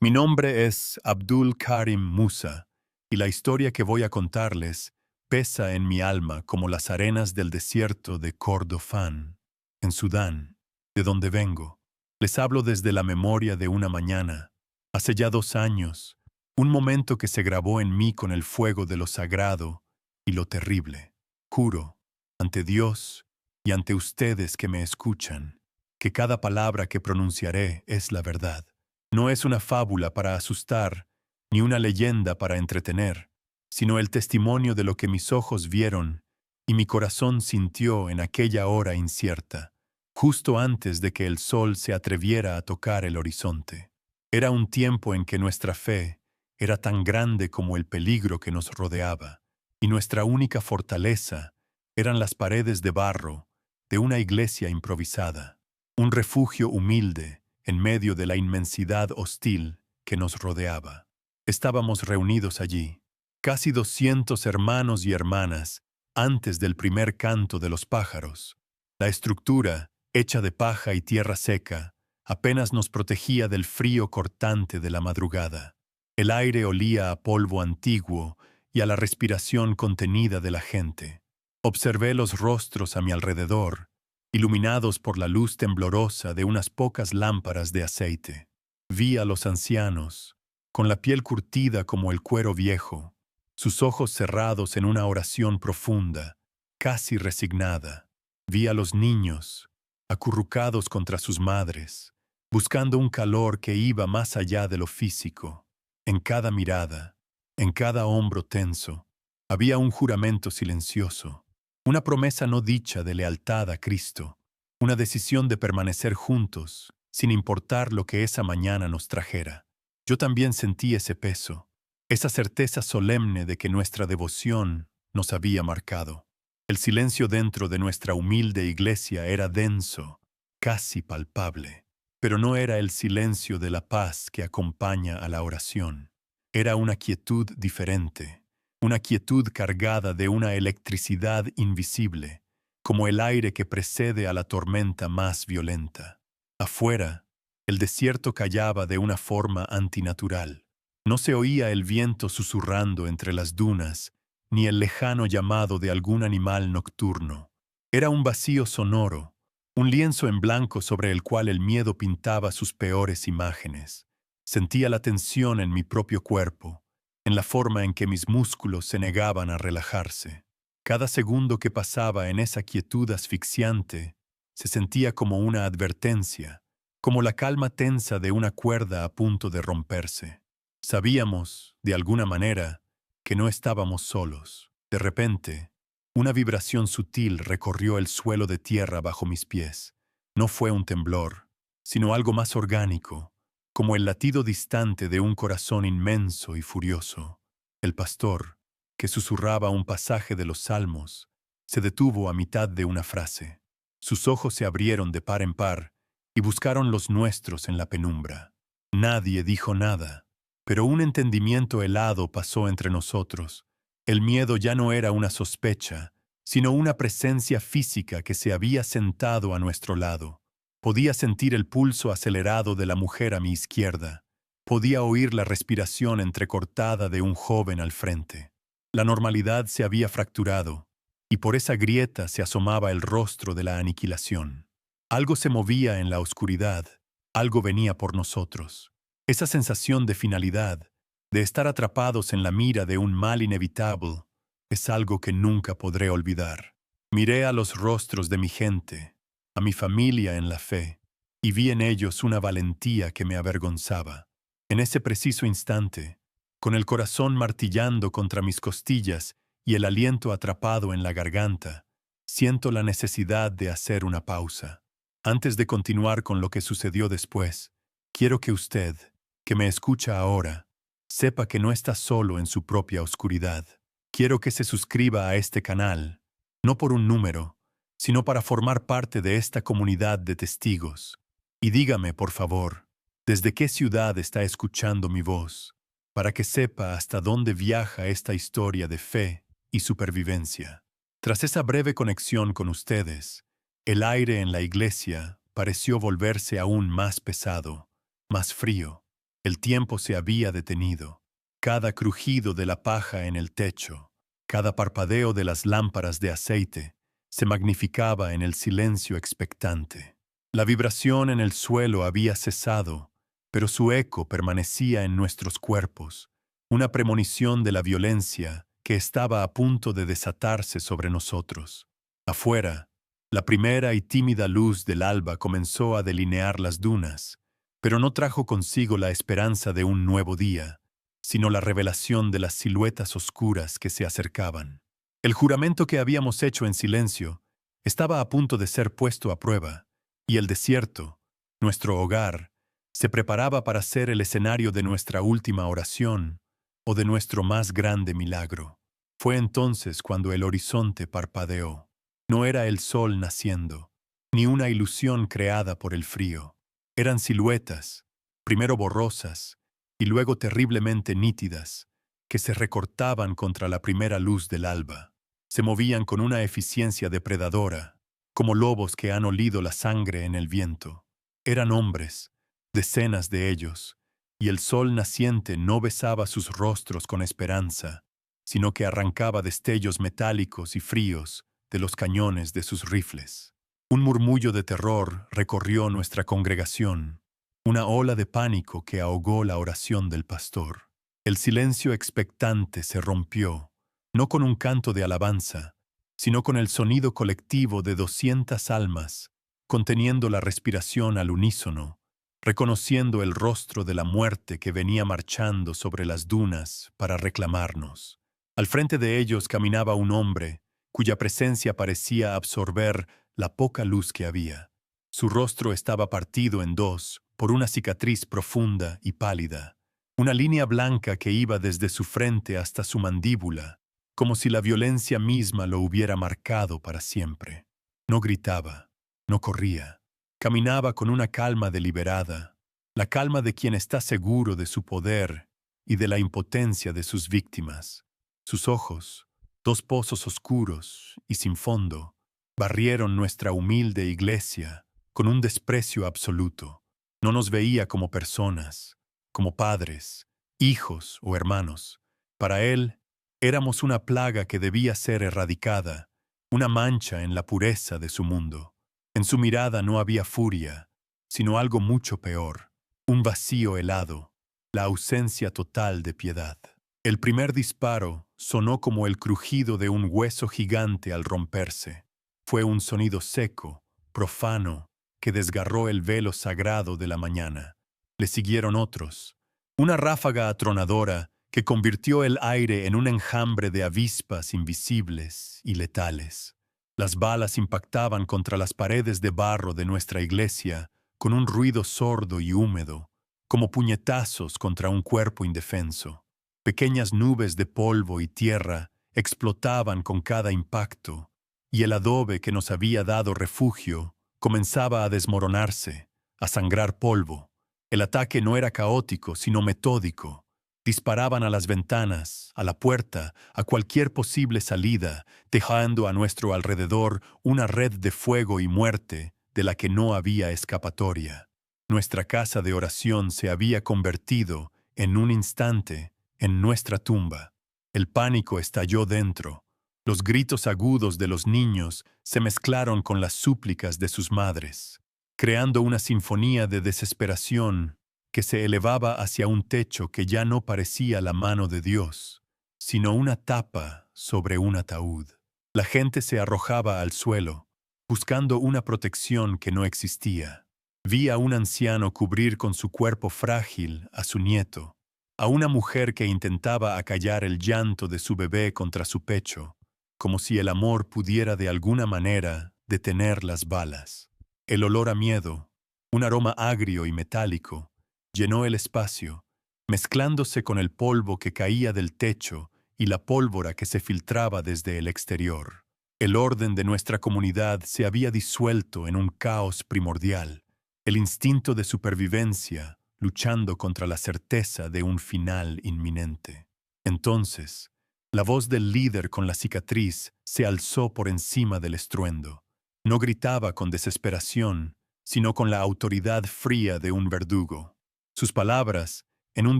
Mi nombre es Abdul Karim Musa, y la historia que voy a contarles pesa en mi alma como las arenas del desierto de Kordofán, en Sudán, de donde vengo. Les hablo desde la memoria de una mañana, hace ya 2 años, un momento que se grabó en mí con el fuego de lo sagrado y lo terrible. Juro, ante Dios y ante ustedes que me escuchan, que cada palabra que pronunciaré es la verdad. No es una fábula para asustar, ni una leyenda para entretener, sino el testimonio de lo que mis ojos vieron y mi corazón sintió en aquella hora incierta, justo antes de que el sol se atreviera a tocar el horizonte. Era un tiempo en que nuestra fe era tan grande como el peligro que nos rodeaba, y nuestra única fortaleza eran las paredes de barro de una iglesia improvisada, un refugio humilde en medio de la inmensidad hostil que nos rodeaba. Estábamos reunidos allí, casi 200 hermanos y hermanas, antes del primer canto de los pájaros. La estructura, hecha de paja y tierra seca, apenas nos protegía del frío cortante de la madrugada. El aire olía a polvo antiguo y a la respiración contenida de la gente. Observé los rostros a mi alrededor, iluminados por la luz temblorosa de unas pocas lámparas de aceite. Vi a los ancianos, con la piel curtida como el cuero viejo, sus ojos cerrados en una oración profunda, casi resignada. Vi a los niños, acurrucados contra sus madres, buscando un calor que iba más allá de lo físico. En cada mirada, en cada hombro tenso, había un juramento silencioso, una promesa no dicha de lealtad a Cristo, una decisión de permanecer juntos, sin importar lo que esa mañana nos trajera. Yo también sentí ese peso, esa certeza solemne de que nuestra devoción nos había marcado. El silencio dentro de nuestra humilde iglesia era denso, casi palpable, pero no era el silencio de la paz que acompaña a la oración. Era una quietud diferente, una quietud cargada de una electricidad invisible, como el aire que precede a la tormenta más violenta. Afuera, el desierto callaba de una forma antinatural. No se oía el viento susurrando entre las dunas, ni el lejano llamado de algún animal nocturno. Era un vacío sonoro, un lienzo en blanco sobre el cual el miedo pintaba sus peores imágenes. Sentía la tensión en mi propio cuerpo, en la forma en que mis músculos se negaban a relajarse. Cada segundo que pasaba en esa quietud asfixiante se sentía como una advertencia, como la calma tensa de una cuerda a punto de romperse. Sabíamos, de alguna manera, que no estábamos solos. De repente, una vibración sutil recorrió el suelo de tierra bajo mis pies. No fue un temblor, sino algo más orgánico, como el latido distante de un corazón inmenso y furioso. El pastor, que susurraba un pasaje de los Salmos, se detuvo a mitad de una frase. Sus ojos se abrieron de par en par y buscaron los nuestros en la penumbra. Nadie dijo nada, pero un entendimiento helado pasó entre nosotros. El miedo ya no era una sospecha, sino una presencia física que se había sentado a nuestro lado. Podía sentir el pulso acelerado de la mujer a mi izquierda. Podía oír la respiración entrecortada de un joven al frente. La normalidad se había fracturado, y por esa grieta se asomaba el rostro de la aniquilación. Algo se movía en la oscuridad, algo venía por nosotros. Esa sensación de finalidad, de estar atrapados en la mira de un mal inevitable, es algo que nunca podré olvidar. Miré a los rostros de mi gente, a mi familia en la fe, y vi en ellos una valentía que me avergonzaba. En ese preciso instante, con el corazón martillando contra mis costillas y el aliento atrapado en la garganta, siento la necesidad de hacer una pausa. Antes de continuar con lo que sucedió después, quiero que usted, que me escucha ahora, sepa que no está solo en su propia oscuridad. Quiero que se suscriba a este canal, no por un número, sino para formar parte de esta comunidad de testigos. Y dígame, por favor, ¿desde qué ciudad está escuchando mi voz? Para que sepa hasta dónde viaja esta historia de fe y supervivencia. Tras esa breve conexión con ustedes, el aire en la iglesia pareció volverse aún más pesado, más frío. El tiempo se había detenido. Cada crujido de la paja en el techo, cada parpadeo de las lámparas de aceite, se magnificaba en el silencio expectante. La vibración en el suelo había cesado, pero su eco permanecía en nuestros cuerpos, una premonición de la violencia que estaba a punto de desatarse sobre nosotros. Afuera, la primera y tímida luz del alba comenzó a delinear las dunas, pero no trajo consigo la esperanza de un nuevo día, sino la revelación de las siluetas oscuras que se acercaban. El juramento que habíamos hecho en silencio estaba a punto de ser puesto a prueba, y el desierto, nuestro hogar, se preparaba para ser el escenario de nuestra última oración o de nuestro más grande milagro. Fue entonces cuando el horizonte parpadeó. No era el sol naciendo, ni una ilusión creada por el frío. Eran siluetas, primero borrosas y luego terriblemente nítidas, que se recortaban contra la primera luz del alba. Se movían con una eficiencia depredadora, como lobos que han olido la sangre en el viento. Eran hombres, decenas de ellos, y el sol naciente no besaba sus rostros con esperanza, sino que arrancaba destellos metálicos y fríos de los cañones de sus rifles. Un murmullo de terror recorrió nuestra congregación, una ola de pánico que ahogó la oración del pastor. El silencio expectante se rompió, no con un canto de alabanza, sino con el sonido colectivo de 200 almas, conteniendo la respiración al unísono, reconociendo el rostro de la muerte que venía marchando sobre las dunas para reclamarnos. Al frente de ellos caminaba un hombre, cuya presencia parecía absorber la poca luz que había. Su rostro estaba partido en dos por una cicatriz profunda y pálida, una línea blanca que iba desde su frente hasta su mandíbula, como si la violencia misma lo hubiera marcado para siempre. No gritaba, no corría, caminaba con una calma deliberada, la calma de quien está seguro de su poder y de la impotencia de sus víctimas. Sus ojos, dos pozos oscuros y sin fondo, barrieron nuestra humilde iglesia con un desprecio absoluto. No nos veía como personas, como padres, hijos o hermanos. Para él, éramos una plaga que debía ser erradicada, una mancha en la pureza de su mundo. En su mirada no había furia, sino algo mucho peor, un vacío helado, la ausencia total de piedad. El primer disparo sonó como el crujido de un hueso gigante al romperse. Fue un sonido seco, profano, que desgarró el velo sagrado de la mañana. Le siguieron otros. Una ráfaga atronadora que convirtió el aire en un enjambre de avispas invisibles y letales. Las balas impactaban contra las paredes de barro de nuestra iglesia con un ruido sordo y húmedo, como puñetazos contra un cuerpo indefenso. Pequeñas nubes de polvo y tierra explotaban con cada impacto, y el adobe que nos había dado refugio comenzaba a desmoronarse, a sangrar polvo. El ataque no era caótico, sino metódico. Disparaban a las ventanas, a la puerta, a cualquier posible salida, dejando a nuestro alrededor una red de fuego y muerte de la que no había escapatoria. Nuestra casa de oración se había convertido, en un instante, en nuestra tumba. El pánico estalló dentro. Los gritos agudos de los niños se mezclaron con las súplicas de sus madres, creando una sinfonía de desesperación que se elevaba hacia un techo que ya no parecía la mano de Dios, sino una tapa sobre un ataúd. La gente se arrojaba al suelo, buscando una protección que no existía. Vi a un anciano cubrir con su cuerpo frágil a su nieto, a una mujer que intentaba acallar el llanto de su bebé contra su pecho, como si el amor pudiera de alguna manera detener las balas. El olor a miedo, un aroma agrio y metálico, llenó el espacio, mezclándose con el polvo que caía del techo y la pólvora que se filtraba desde el exterior. El orden de nuestra comunidad se había disuelto en un caos primordial, el instinto de supervivencia luchando contra la certeza de un final inminente. Entonces, la voz del líder con la cicatriz se alzó por encima del estruendo. No gritaba con desesperación, sino con la autoridad fría de un verdugo. Sus palabras, en un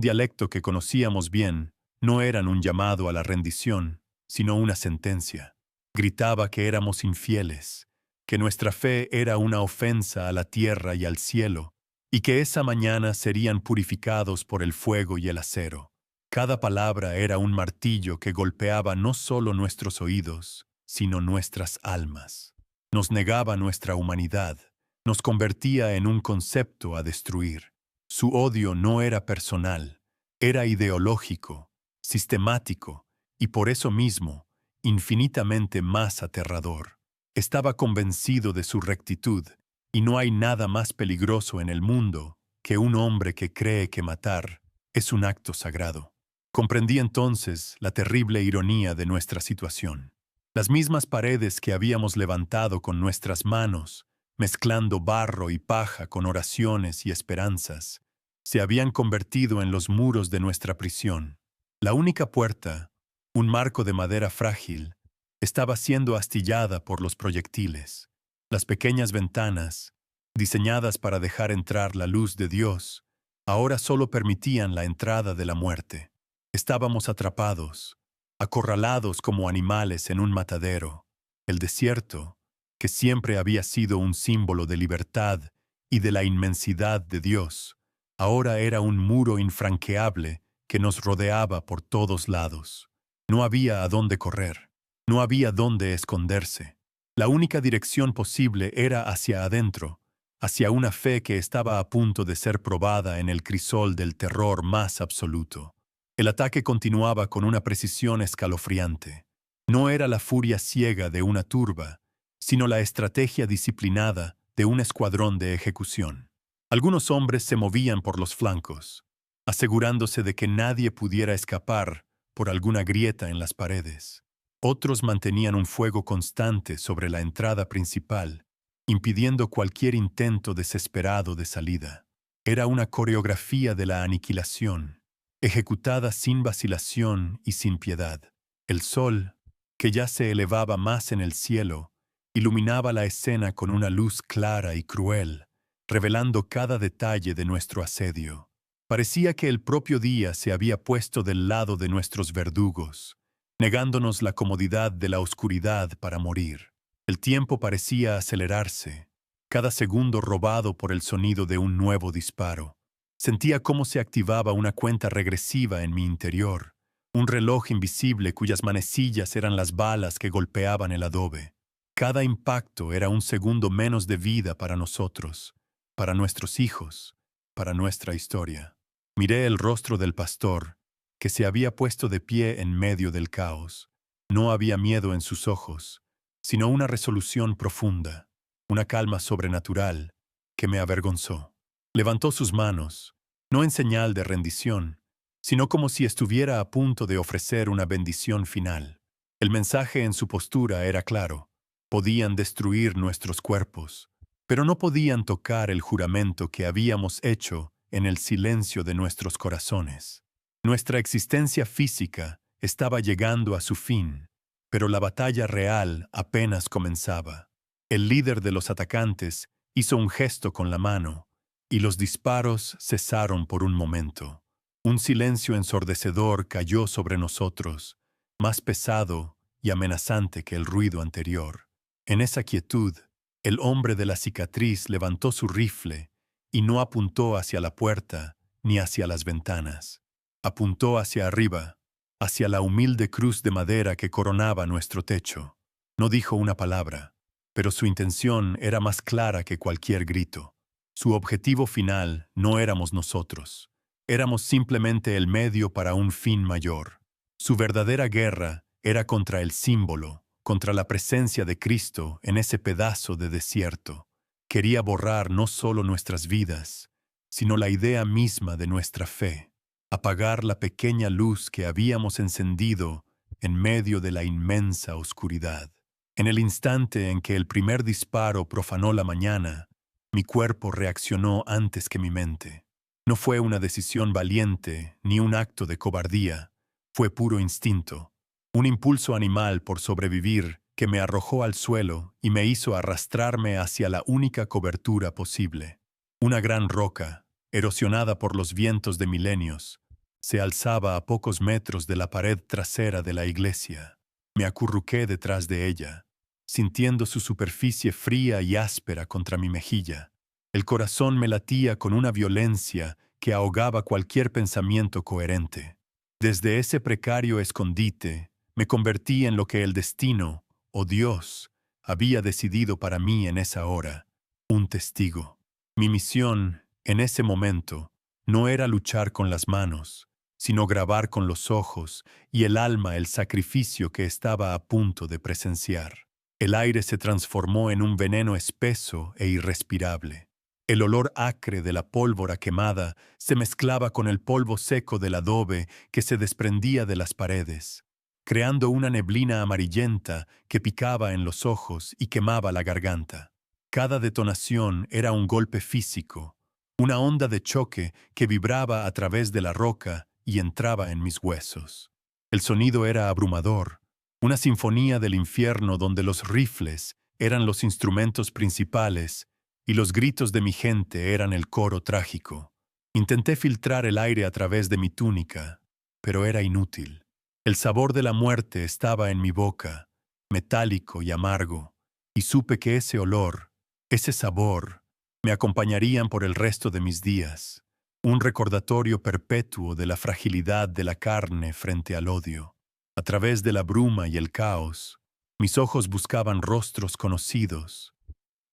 dialecto que conocíamos bien, no eran un llamado a la rendición, sino una sentencia. Gritaba que éramos infieles, que nuestra fe era una ofensa a la tierra y al cielo, y que esa mañana serían purificados por el fuego y el acero. Cada palabra era un martillo que golpeaba no solo nuestros oídos, sino nuestras almas. Nos negaba nuestra humanidad, nos convertía en un concepto a destruir. Su odio no era personal, era ideológico, sistemático, y por eso mismo, infinitamente más aterrador. Estaba convencido de su rectitud, y no hay nada más peligroso en el mundo que un hombre que cree que matar es un acto sagrado. Comprendí entonces la terrible ironía de nuestra situación. Las mismas paredes que habíamos levantado con nuestras manos, mezclando barro y paja con oraciones y esperanzas, se habían convertido en los muros de nuestra prisión. La única puerta, un marco de madera frágil, estaba siendo astillada por los proyectiles. Las pequeñas ventanas, diseñadas para dejar entrar la luz de Dios, ahora solo permitían la entrada de la muerte. Estábamos atrapados, acorralados como animales en un matadero. El desierto, que siempre había sido un símbolo de libertad y de la inmensidad de Dios, ahora era un muro infranqueable que nos rodeaba por todos lados. No había a dónde correr, no había dónde esconderse. La única dirección posible era hacia adentro, hacia una fe que estaba a punto de ser probada en el crisol del terror más absoluto. El ataque continuaba con una precisión escalofriante. No era la furia ciega de una turba, sino la estrategia disciplinada de un escuadrón de ejecución. Algunos hombres se movían por los flancos, asegurándose de que nadie pudiera escapar por alguna grieta en las paredes. Otros mantenían un fuego constante sobre la entrada principal, impidiendo cualquier intento desesperado de salida. Era una coreografía de la aniquilación, ejecutada sin vacilación y sin piedad. El sol, que ya se elevaba más en el cielo, iluminaba la escena con una luz clara y cruel, revelando cada detalle de nuestro asedio. Parecía que el propio día se había puesto del lado de nuestros verdugos, negándonos la comodidad de la oscuridad para morir. El tiempo parecía acelerarse, cada segundo robado por el sonido de un nuevo disparo. Sentía cómo se activaba una cuenta regresiva en mi interior, un reloj invisible cuyas manecillas eran las balas que golpeaban el adobe. Cada impacto era un segundo menos de vida para nosotros, para nuestros hijos, para nuestra historia. Miré el rostro del pastor, que se había puesto de pie en medio del caos. No había miedo en sus ojos, sino una resolución profunda, una calma sobrenatural que me avergonzó. Levantó sus manos, no en señal de rendición, sino como si estuviera a punto de ofrecer una bendición final. El mensaje en su postura era claro: podían destruir nuestros cuerpos, pero no podían tocar el juramento que habíamos hecho en el silencio de nuestros corazones. Nuestra existencia física estaba llegando a su fin, pero la batalla real apenas comenzaba. El líder de los atacantes hizo un gesto con la mano, y los disparos cesaron por un momento. Un silencio ensordecedor cayó sobre nosotros, más pesado y amenazante que el ruido anterior. En esa quietud, el hombre de la cicatriz levantó su rifle y no apuntó hacia la puerta ni hacia las ventanas. Apuntó hacia arriba, hacia la humilde cruz de madera que coronaba nuestro techo. No dijo una palabra, pero su intención era más clara que cualquier grito. Su objetivo final no éramos nosotros. Éramos simplemente el medio para un fin mayor. Su verdadera guerra era contra el símbolo, contra la presencia de Cristo en ese pedazo de desierto. Quería borrar no solo nuestras vidas, sino la idea misma de nuestra fe, apagar la pequeña luz que habíamos encendido en medio de la inmensa oscuridad. En el instante en que el primer disparo profanó la mañana, mi cuerpo reaccionó antes que mi mente. No fue una decisión valiente ni un acto de cobardía, fue puro instinto, un impulso animal por sobrevivir que me arrojó al suelo y me hizo arrastrarme hacia la única cobertura posible. Una gran roca, erosionada por los vientos de milenios, se alzaba a pocos metros de la pared trasera de la iglesia. Me acurruqué detrás de ella, sintiendo su superficie fría y áspera contra mi mejilla. El corazón me latía con una violencia que ahogaba cualquier pensamiento coherente. Desde ese precario escondite, me convertí en lo que el destino, o Dios, había decidido para mí en esa hora, un testigo. Mi misión, en ese momento, no era luchar con las manos, sino grabar con los ojos y el alma el sacrificio que estaba a punto de presenciar. El aire se transformó en un veneno espeso e irrespirable. El olor acre de la pólvora quemada se mezclaba con el polvo seco del adobe que se desprendía de las paredes, creando una neblina amarillenta que picaba en los ojos y quemaba la garganta. Cada detonación era un golpe físico, una onda de choque que vibraba a través de la roca y entraba en mis huesos. El sonido era abrumador, una sinfonía del infierno donde los rifles eran los instrumentos principales y los gritos de mi gente eran el coro trágico. Intenté filtrar el aire a través de mi túnica, pero era inútil. El sabor de la muerte estaba en mi boca, metálico y amargo, y supe que ese olor, ese sabor, me acompañarían por el resto de mis días, un recordatorio perpetuo de la fragilidad de la carne frente al odio. A través de la bruma y el caos, mis ojos buscaban rostros conocidos,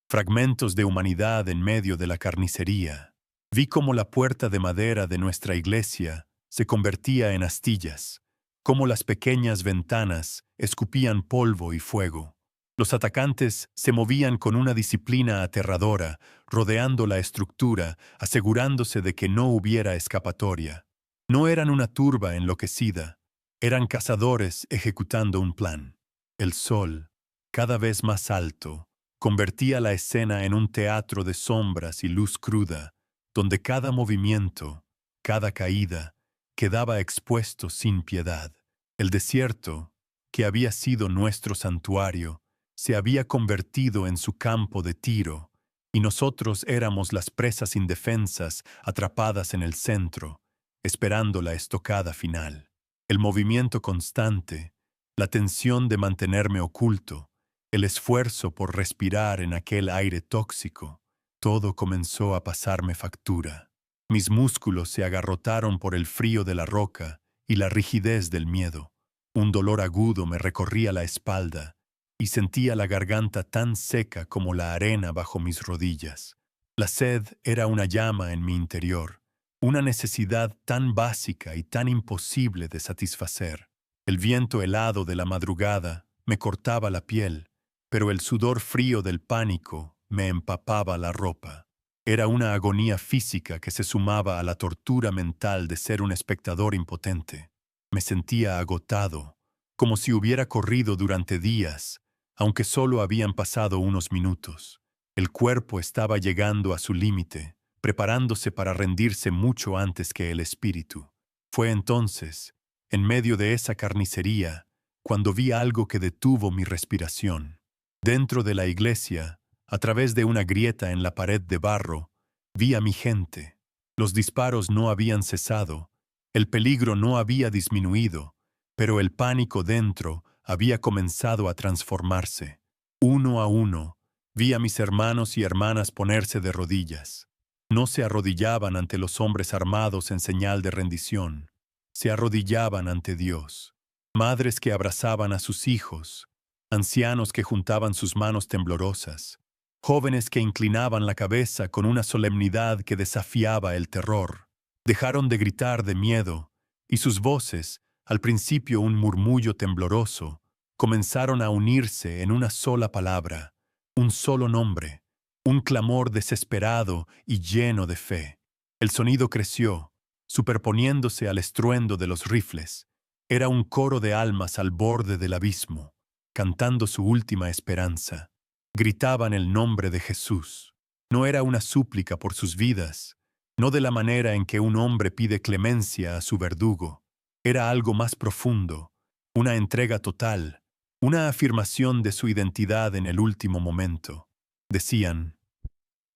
fragmentos de humanidad en medio de la carnicería. Vi cómo la puerta de madera de nuestra iglesia se convertía en astillas, cómo las pequeñas ventanas escupían polvo y fuego. Los atacantes se movían con una disciplina aterradora, rodeando la estructura, asegurándose de que no hubiera escapatoria. No eran una turba enloquecida, eran cazadores ejecutando un plan. El sol, cada vez más alto, convertía la escena en un teatro de sombras y luz cruda, donde cada movimiento, cada caída, quedaba expuesto sin piedad. El desierto, que había sido nuestro santuario, se había convertido en su campo de tiro, y nosotros éramos las presas indefensas atrapadas en el centro, esperando la estocada final. El movimiento constante, la tensión de mantenerme oculto, el esfuerzo por respirar en aquel aire tóxico, todo comenzó a pasarme factura. Mis músculos se agarrotaron por el frío de la roca y la rigidez del miedo. Un dolor agudo me recorría la espalda y sentía la garganta tan seca como la arena bajo mis rodillas. La sed era una llama en mi interior, una necesidad tan básica y tan imposible de satisfacer. El viento helado de la madrugada me cortaba la piel, pero el sudor frío del pánico me empapaba la ropa. Era una agonía física que se sumaba a la tortura mental de ser un espectador impotente. Me sentía agotado, como si hubiera corrido durante días, aunque solo habían pasado unos minutos. El cuerpo estaba llegando a su límite, preparándose para rendirse mucho antes que el espíritu. Fue entonces, en medio de esa carnicería, cuando vi algo que detuvo mi respiración. Dentro de la iglesia, a través de una grieta en la pared de barro, vi a mi gente. Los disparos no habían cesado, el peligro no había disminuido, pero el pánico dentro había comenzado a transformarse. Uno a uno, vi a mis hermanos y hermanas ponerse de rodillas. No se arrodillaban ante los hombres armados en señal de rendición, se arrodillaban ante Dios. Madres que abrazaban a sus hijos, ancianos que juntaban sus manos temblorosas, jóvenes que inclinaban la cabeza con una solemnidad que desafiaba el terror. Dejaron de gritar de miedo, y sus voces, al principio un murmullo tembloroso, comenzaron a unirse en una sola palabra, un solo nombre, un clamor desesperado y lleno de fe. El sonido creció, superponiéndose al estruendo de los rifles. Era un coro de almas al borde del abismo, cantando su última esperanza. Gritaban el nombre de Jesús. No era una súplica por sus vidas, no de la manera en que un hombre pide clemencia a su verdugo. Era algo más profundo, una entrega total, una afirmación de su identidad en el último momento. Decían: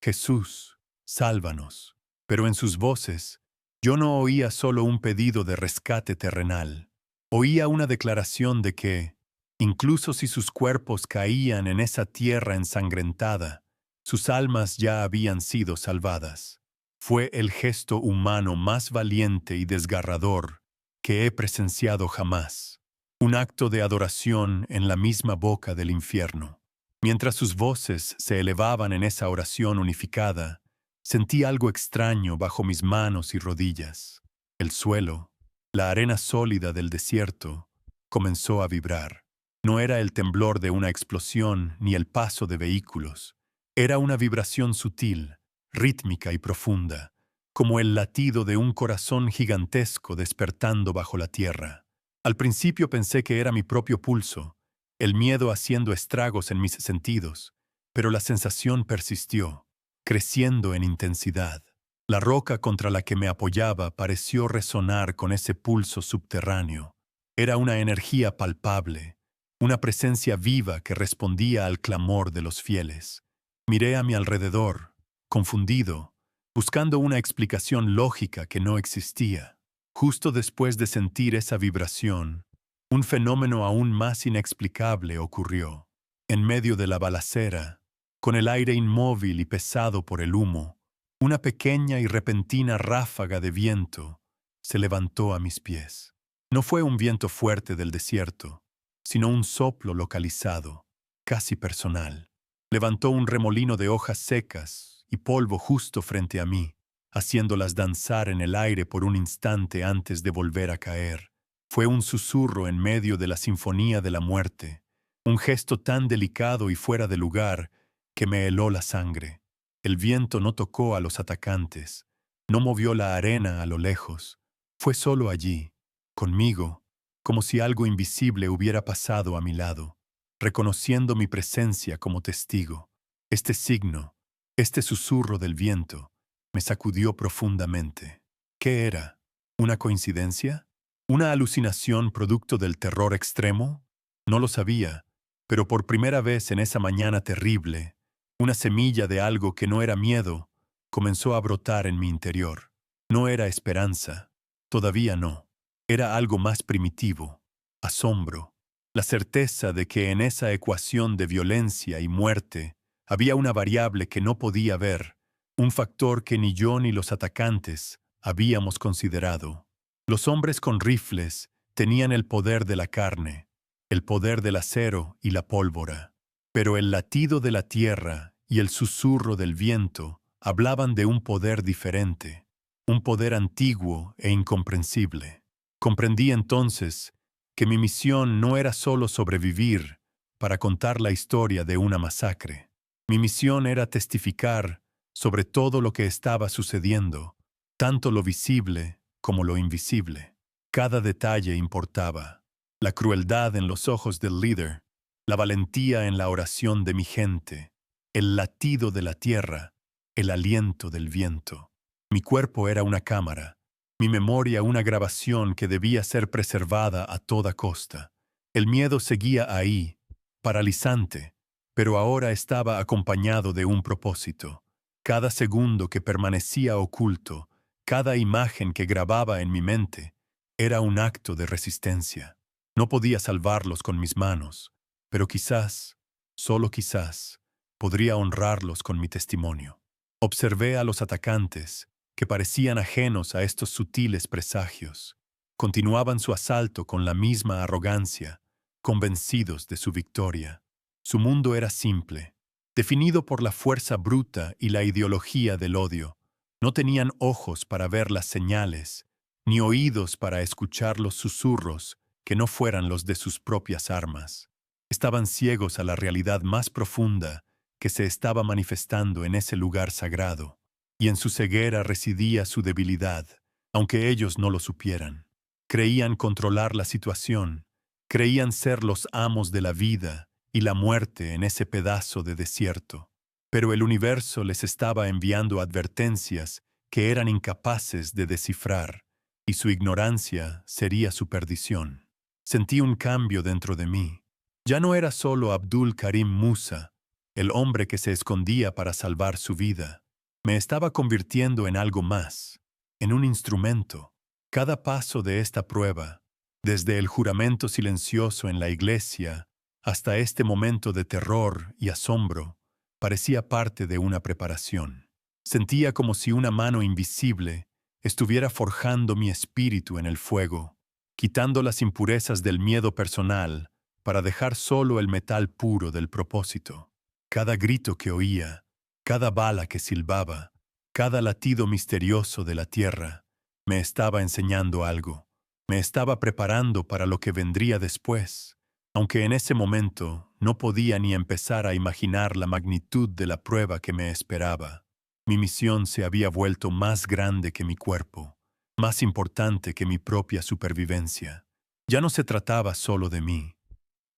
Jesús, sálvanos. pero en sus voces yo no oía solo un pedido de rescate terrenal. Oía una declaración de que, incluso si sus cuerpos caían en esa tierra ensangrentada, sus almas ya habían sido salvadas. Fue el gesto humano más valiente y desgarrador que he presenciado jamás. Un acto de adoración en la misma boca del infierno. Mientras sus voces se elevaban en esa oración unificada, sentí algo extraño bajo mis manos y rodillas. El suelo, la arena sólida del desierto, comenzó a vibrar. No era el temblor de una explosión ni el paso de vehículos. Era una vibración sutil, rítmica y profunda, como el latido de un corazón gigantesco despertando bajo la tierra. Al principio pensé que era mi propio pulso, el miedo haciendo estragos en mis sentidos, pero la sensación persistió, creciendo en intensidad. La roca contra la que me apoyaba pareció resonar con ese pulso subterráneo. Era una energía palpable, una presencia viva que respondía al clamor de los fieles. Miré a mi alrededor, confundido, buscando una explicación lógica que no existía. Justo después de sentir esa vibración, un fenómeno aún más inexplicable ocurrió. En medio de la balacera, con el aire inmóvil y pesado por el humo, una pequeña y repentina ráfaga de viento se levantó a mis pies. No fue un viento fuerte del desierto, sino un soplo localizado, casi personal. Levantó un remolino de hojas secas y polvo justo frente a mí, haciéndolas danzar en el aire por un instante antes de volver a caer. Fue un susurro en medio de la sinfonía de la muerte, un gesto tan delicado y fuera de lugar que me heló la sangre. El viento no tocó a los atacantes, no movió la arena a lo lejos. Fue solo allí, conmigo, como si algo invisible hubiera pasado a mi lado, reconociendo mi presencia como testigo. Este signo, este susurro del viento, me sacudió profundamente. ¿Qué era? ¿Una coincidencia? ¿Una alucinación producto del terror extremo? No lo sabía, pero por primera vez en esa mañana terrible, una semilla de algo que no era miedo comenzó a brotar en mi interior. No era esperanza, todavía no. Era algo más primitivo, asombro, la certeza de que en esa ecuación de violencia y muerte había una variable que no podía ver, un factor que ni yo ni los atacantes habíamos considerado. Los hombres con rifles tenían el poder de la carne, el poder del acero y la pólvora, pero el latido de la tierra y el susurro del viento hablaban de un poder diferente, un poder antiguo e incomprensible. Comprendí entonces que mi misión no era solo sobrevivir para contar la historia de una masacre. Mi misión era testificar sobre todo lo que estaba sucediendo, tanto lo visible como lo invisible. Cada detalle importaba. La crueldad en los ojos del líder, la valentía en la oración de mi gente, el latido de la tierra, el aliento del viento. Mi cuerpo era una cámara, mi memoria una grabación que debía ser preservada a toda costa. El miedo seguía ahí, paralizante, pero ahora estaba acompañado de un propósito. Cada segundo que permanecía oculto, cada imagen que grababa en mi mente, era un acto de resistencia. No podía salvarlos con mis manos, pero quizás, solo quizás, podría honrarlos con mi testimonio. Observé a los atacantes, que parecían ajenos a estos sutiles presagios. Continuaban su asalto con la misma arrogancia, convencidos de su victoria. Su mundo era simple, definido por la fuerza bruta y la ideología del odio. No tenían ojos para ver las señales, ni oídos para escuchar los susurros que no fueran los de sus propias armas. Estaban ciegos a la realidad más profunda que se estaba manifestando en ese lugar sagrado, y en su ceguera residía su debilidad, aunque ellos no lo supieran. Creían controlar la situación, creían ser los amos de la vida y la muerte en ese pedazo de desierto. Pero el universo les estaba enviando advertencias que eran incapaces de descifrar, y su ignorancia sería su perdición. Sentí un cambio dentro de mí. Ya no era solo Abdul Karim Musa, el hombre que se escondía para salvar su vida. Me estaba convirtiendo en algo más, en un instrumento. Cada paso de esta prueba, desde el juramento silencioso en la iglesia hasta este momento de terror y asombro, parecía parte de una preparación. Sentía como si una mano invisible estuviera forjando mi espíritu en el fuego, quitando las impurezas del miedo personal para dejar solo el metal puro del propósito. Cada grito que oía, cada bala que silbaba, cada latido misterioso de la tierra, me estaba enseñando algo. Me estaba preparando para lo que vendría después, aunque en ese momento no podía ni empezar a imaginar la magnitud de la prueba que me esperaba. Mi misión se había vuelto más grande que mi cuerpo, más importante que mi propia supervivencia. Ya no se trataba solo de mí,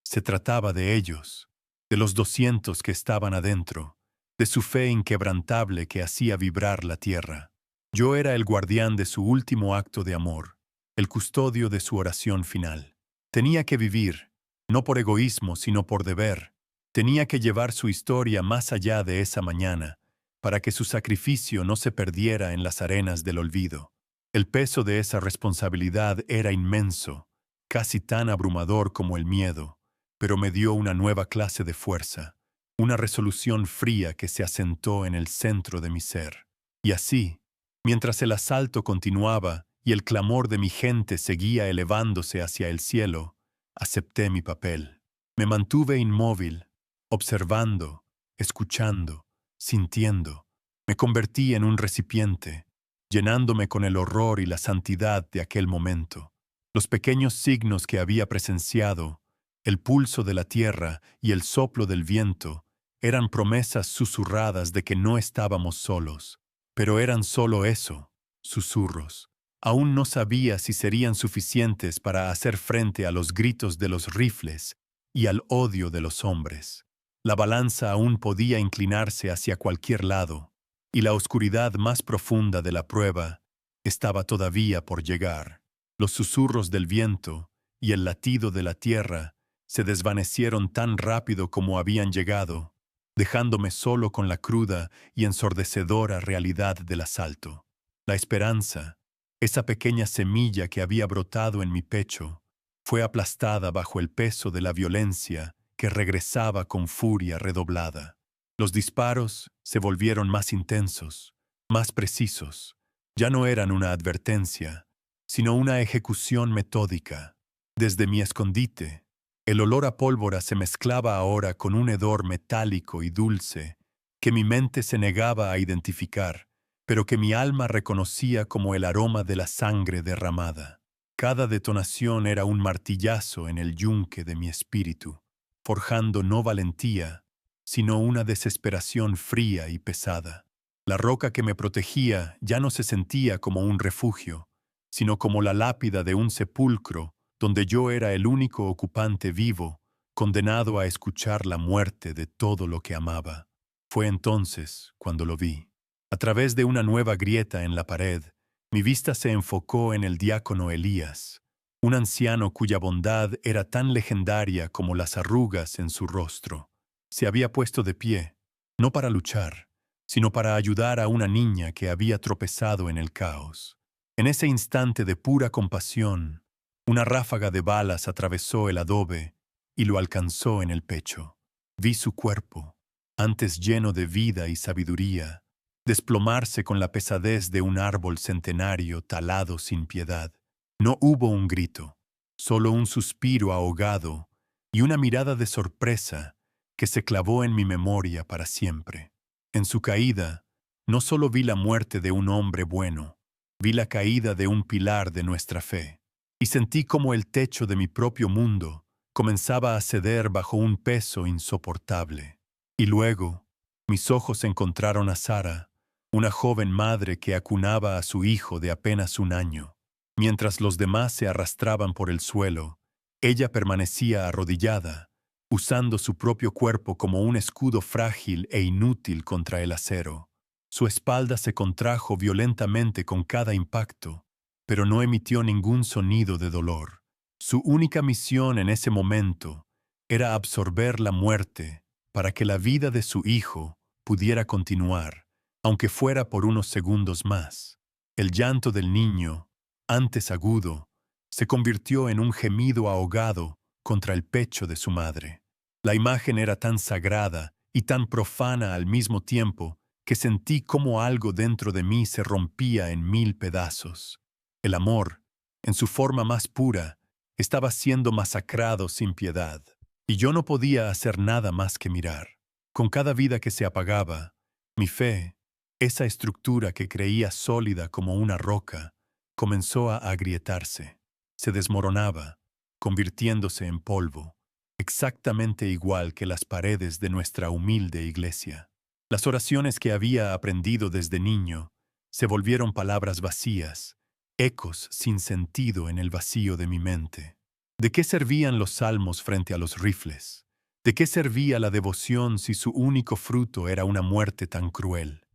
se trataba de ellos, de los 200 que estaban adentro, de su fe inquebrantable que hacía vibrar la tierra. Yo era el guardián de su último acto de amor, el custodio de su oración final. Tenía que vivir, no por egoísmo, sino por deber. Tenía que llevar su historia más allá de esa mañana, para que su sacrificio no se perdiera en las arenas del olvido. El peso de esa responsabilidad era inmenso, casi tan abrumador como el miedo, pero me dio una nueva clase de fuerza, una resolución fría que se asentó en el centro de mi ser. Y así, mientras el asalto continuaba y el clamor de mi gente seguía elevándose hacia el cielo, acepté mi papel. Me mantuve inmóvil, observando, escuchando, sintiendo. Me convertí en un recipiente, llenándome con el horror y la santidad de aquel momento. Los pequeños signos que había presenciado, el pulso de la tierra y el soplo del viento, eran promesas susurradas de que no estábamos solos. Pero eran solo eso, susurros. Aún no sabía si serían suficientes para hacer frente a los gritos de los rifles y al odio de los hombres. La balanza aún podía inclinarse hacia cualquier lado, y la oscuridad más profunda de la prueba estaba todavía por llegar. Los susurros del viento y el latido de la tierra se desvanecieron tan rápido como habían llegado, dejándome solo con la cruda y ensordecedora realidad del asalto. La esperanza, esa pequeña semilla que había brotado en mi pecho, fue aplastada bajo el peso de la violencia que regresaba con furia redoblada. Los disparos se volvieron más intensos, más precisos. Ya no eran una advertencia, sino una ejecución metódica. Desde mi escondite, el olor a pólvora se mezclaba ahora con un hedor metálico y dulce que mi mente se negaba a identificar, pero que mi alma reconocía como el aroma de la sangre derramada. Cada detonación era un martillazo en el yunque de mi espíritu, forjando no valentía, sino una desesperación fría y pesada. La roca que me protegía ya no se sentía como un refugio, sino como la lápida de un sepulcro donde yo era el único ocupante vivo, condenado a escuchar la muerte de todo lo que amaba. Fue entonces cuando lo vi. A través de una nueva grieta en la pared, mi vista se enfocó en el diácono Elías, un anciano cuya bondad era tan legendaria como las arrugas en su rostro. Se había puesto de pie, no para luchar, sino para ayudar a una niña que había tropezado en el caos. En ese instante de pura compasión, una ráfaga de balas atravesó el adobe y lo alcanzó en el pecho. Vi su cuerpo, antes lleno de vida y sabiduría, desplomarse con la pesadez de un árbol centenario talado sin piedad. No hubo un grito, solo un suspiro ahogado y una mirada de sorpresa que se clavó en mi memoria para siempre. En su caída, no solo vi la muerte de un hombre bueno, vi la caída de un pilar de nuestra fe, y sentí como el techo de mi propio mundo comenzaba a ceder bajo un peso insoportable. Y luego, mis ojos encontraron a Sara, una joven madre que acunaba a su hijo de apenas 1 año. Mientras los demás se arrastraban por el suelo, ella permanecía arrodillada, usando su propio cuerpo como un escudo frágil e inútil contra el acero. Su espalda se contrajo violentamente con cada impacto, pero no emitió ningún sonido de dolor. Su única misión en ese momento era absorber la muerte para que la vida de su hijo pudiera continuar, aunque fuera por unos segundos más. El llanto del niño, antes agudo, se convirtió en un gemido ahogado contra el pecho de su madre. La imagen era tan sagrada y tan profana al mismo tiempo que sentí como algo dentro de mí se rompía en mil pedazos. El amor, en su forma más pura, estaba siendo masacrado sin piedad, y yo no podía hacer nada más que mirar. Con cada vida que se apagaba, mi fe, esa estructura que creía sólida como una roca, comenzó a agrietarse. Se desmoronaba, convirtiéndose en polvo, exactamente igual que las paredes de nuestra humilde iglesia. Las oraciones que había aprendido desde niño se volvieron palabras vacías, ecos sin sentido en el vacío de mi mente. ¿De qué servían los salmos frente a los rifles? ¿De qué servía la devoción si su único fruto era una muerte tan cruel?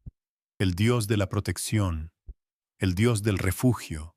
El Dios de la protección, el Dios del refugio,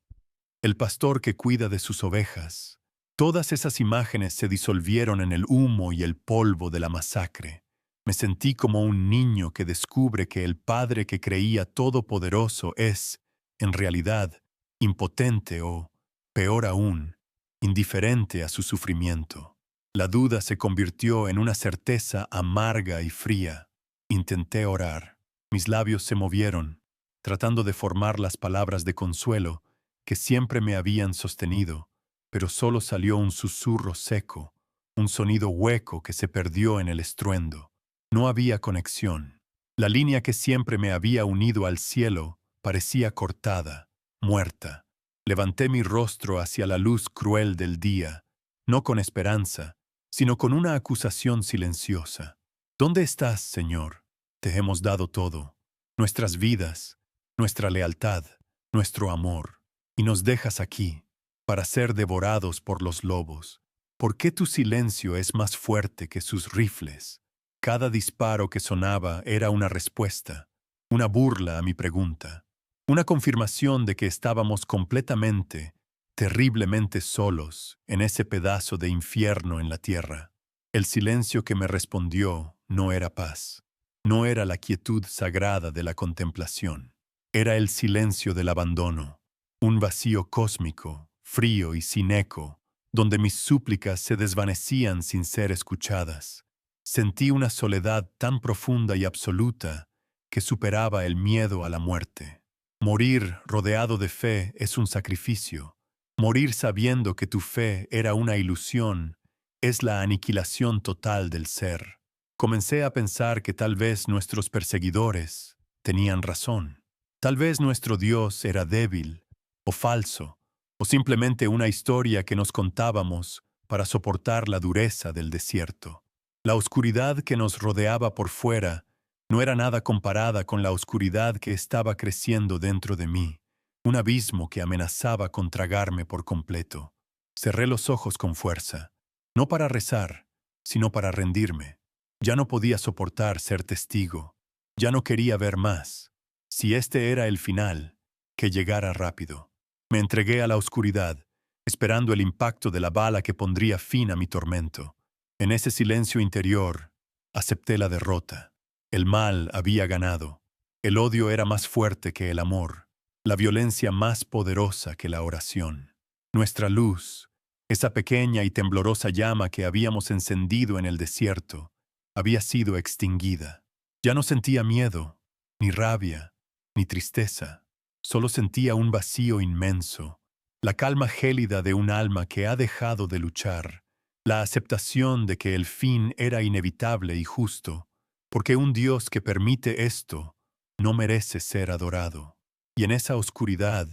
el pastor que cuida de sus ovejas. Todas esas imágenes se disolvieron en el humo y el polvo de la masacre. Me sentí como un niño que descubre que el Padre que creía todopoderoso es, en realidad, impotente o, peor aún, indiferente a su sufrimiento. La duda se convirtió en una certeza amarga y fría. Intenté orar. Mis labios se movieron, tratando de formar las palabras de consuelo que siempre me habían sostenido, pero solo salió un susurro seco, un sonido hueco que se perdió en el estruendo. No había conexión. La línea que siempre me había unido al cielo parecía cortada, muerta. Levanté mi rostro hacia la luz cruel del día, no con esperanza, sino con una acusación silenciosa. ¿Dónde estás, Señor? Te hemos dado todo, nuestras vidas, nuestra lealtad, nuestro amor, y nos dejas aquí, para ser devorados por los lobos. ¿Por qué tu silencio es más fuerte que sus rifles? Cada disparo que sonaba era una respuesta, una burla a mi pregunta, una confirmación de que estábamos completamente, terriblemente solos en ese pedazo de infierno en la tierra. El silencio que me respondió no era paz, no era la quietud sagrada de la contemplación, era el silencio del abandono, un vacío cósmico, frío y sin eco, donde mis súplicas se desvanecían sin ser escuchadas. Sentí una soledad tan profunda y absoluta que superaba el miedo a la muerte. Morir rodeado de fe es un sacrificio. Morir sabiendo que tu fe era una ilusión es la aniquilación total del ser. Comencé a pensar que tal vez nuestros perseguidores tenían razón. Tal vez nuestro Dios era débil o falso, o simplemente una historia que nos contábamos para soportar la dureza del desierto. La oscuridad que nos rodeaba por fuera no era nada comparada con la oscuridad que estaba creciendo dentro de mí, un abismo que amenazaba con tragarme por completo. Cerré los ojos con fuerza, no para rezar, sino para rendirme. Ya no podía soportar ser testigo, ya no quería ver más. Si este era el final, que llegara rápido. Me entregué a la oscuridad, esperando el impacto de la bala que pondría fin a mi tormento. En ese silencio interior, acepté la derrota. El mal había ganado. El odio era más fuerte que el amor, la violencia más poderosa que la oración. Nuestra luz, esa pequeña y temblorosa llama que habíamos encendido en el desierto, había sido extinguida. Ya no sentía miedo, ni rabia, ni tristeza. Solo sentía un vacío inmenso, la calma gélida de un alma que ha dejado de luchar, la aceptación de que el fin era inevitable y justo, porque un Dios que permite esto no merece ser adorado. Y en esa oscuridad,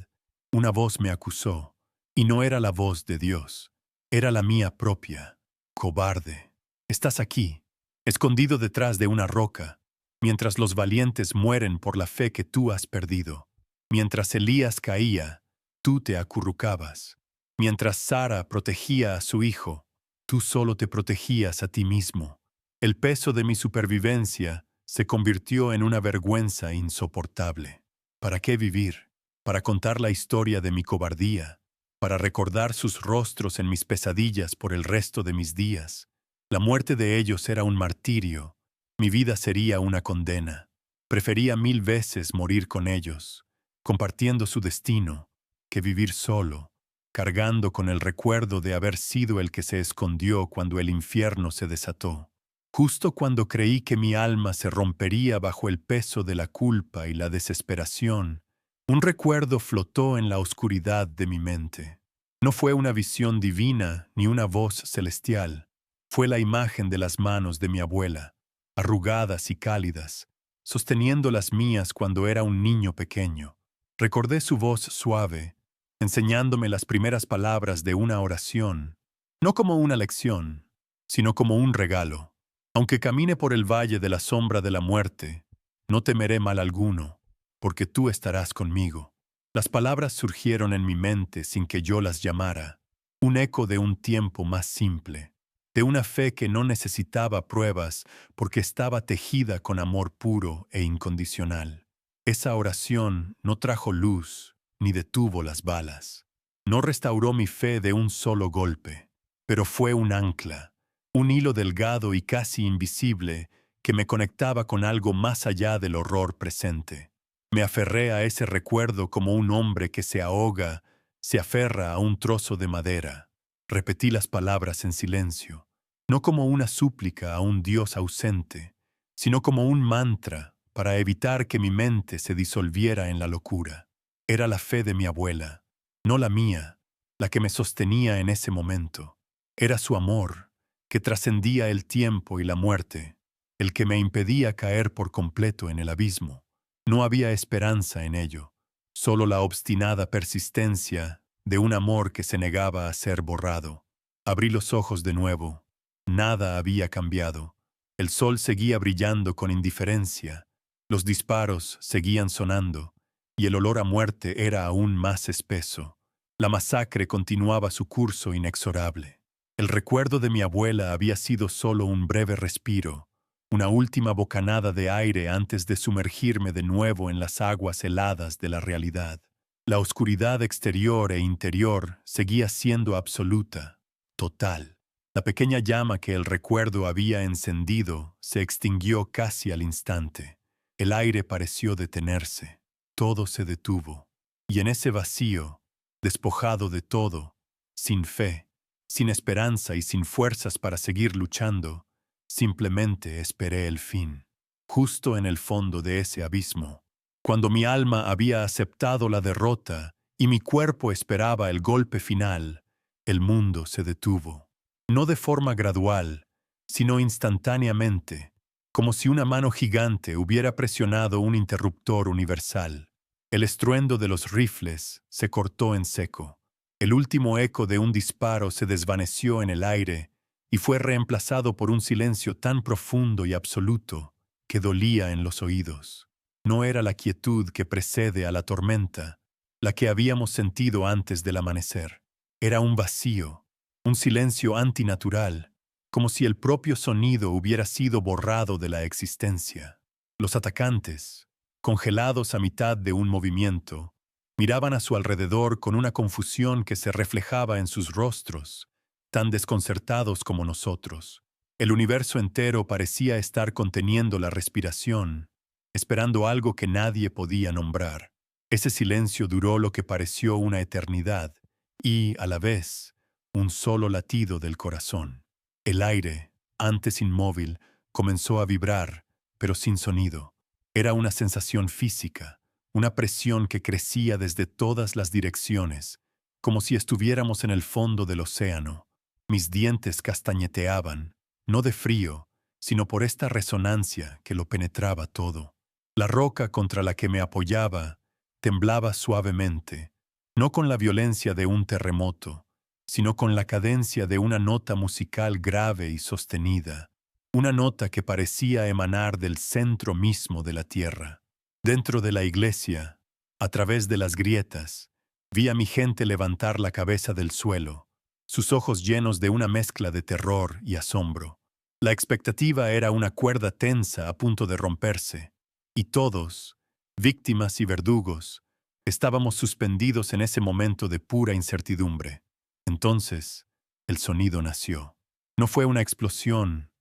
una voz me acusó, y no era la voz de Dios, era la mía propia. Cobarde, estás aquí, escondido detrás de una roca, mientras los valientes mueren por la fe que tú has perdido. Mientras Elías caía, tú te acurrucabas. Mientras Sara protegía a su hijo, tú solo te protegías a ti mismo. El peso de mi supervivencia se convirtió en una vergüenza insoportable. ¿Para qué vivir? Para contar la historia de mi cobardía, para recordar sus rostros en mis pesadillas por el resto de mis días. La muerte de ellos era un martirio, mi vida sería una condena. Prefería 1000 veces morir con ellos, compartiendo su destino, que vivir solo, cargando con el recuerdo de haber sido el que se escondió cuando el infierno se desató. Justo cuando creí que mi alma se rompería bajo el peso de la culpa y la desesperación, un recuerdo flotó en la oscuridad de mi mente. No fue una visión divina ni una voz celestial, fue la imagen de las manos de mi abuela, arrugadas y cálidas, sosteniendo las mías cuando era un niño pequeño. Recordé su voz suave, enseñándome las primeras palabras de una oración, no como una lección, sino como un regalo. Aunque camine por el valle de la sombra de la muerte, no temeré mal alguno, porque tú estarás conmigo. Las palabras surgieron en mi mente sin que yo las llamara, un eco de un tiempo más simple, de una fe que no necesitaba pruebas porque estaba tejida con amor puro e incondicional. Esa oración no trajo luz ni detuvo las balas. No restauró mi fe de un solo golpe, pero fue un ancla, un hilo delgado y casi invisible que me conectaba con algo más allá del horror presente. Me aferré a ese recuerdo como un hombre que se ahoga, se aferra a un trozo de madera. Repetí las palabras en silencio, no como una súplica a un Dios ausente, sino como un mantra para evitar que mi mente se disolviera en la locura. Era la fe de mi abuela, no la mía, la que me sostenía en ese momento. Era su amor, que trascendía el tiempo y la muerte, el que me impedía caer por completo en el abismo. No había esperanza en ello, solo la obstinada persistencia de un amor que se negaba a ser borrado. Abrí los ojos de nuevo. Nada había cambiado. El sol seguía brillando con indiferencia, los disparos seguían sonando, y el olor a muerte era aún más espeso. La masacre continuaba su curso inexorable. El recuerdo de mi abuela había sido solo un breve respiro, una última bocanada de aire antes de sumergirme de nuevo en las aguas heladas de la realidad. La oscuridad exterior e interior seguía siendo absoluta, total. La pequeña llama que el recuerdo había encendido se extinguió casi al instante. El aire pareció detenerse, todo se detuvo. Y en ese vacío, despojado de todo, sin fe, sin esperanza y sin fuerzas para seguir luchando, simplemente esperé el fin. Justo en el fondo de ese abismo, cuando mi alma había aceptado la derrota y mi cuerpo esperaba el golpe final, el mundo se detuvo. No de forma gradual, sino instantáneamente, como si una mano gigante hubiera presionado un interruptor universal. El estruendo de los rifles se cortó en seco. El último eco de un disparo se desvaneció en el aire y fue reemplazado por un silencio tan profundo y absoluto que dolía en los oídos. No era la quietud que precede a la tormenta, la que habíamos sentido antes del amanecer. Era un vacío, un silencio antinatural, como si el propio sonido hubiera sido borrado de la existencia. Los atacantes, congelados a mitad de un movimiento, miraban a su alrededor con una confusión que se reflejaba en sus rostros, tan desconcertados como nosotros. El universo entero parecía estar conteniendo la respiración, esperando algo que nadie podía nombrar. Ese silencio duró lo que pareció una eternidad y, a la vez, un solo latido del corazón. El aire, antes inmóvil, comenzó a vibrar, pero sin sonido. Era una sensación física, una presión que crecía desde todas las direcciones, como si estuviéramos en el fondo del océano. Mis dientes castañeteaban, no de frío, sino por esta resonancia que lo penetraba todo. La roca contra la que me apoyaba temblaba suavemente, no con la violencia de un terremoto, sino con la cadencia de una nota musical grave y sostenida, una nota que parecía emanar del centro mismo de la tierra. Dentro de la iglesia, a través de las grietas, vi a mi gente levantar la cabeza del suelo, sus ojos llenos de una mezcla de terror y asombro. La expectativa era una cuerda tensa a punto de romperse, y todos, víctimas y verdugos, estábamos suspendidos en ese momento de pura incertidumbre. Entonces, el sonido nació. No fue una explosión,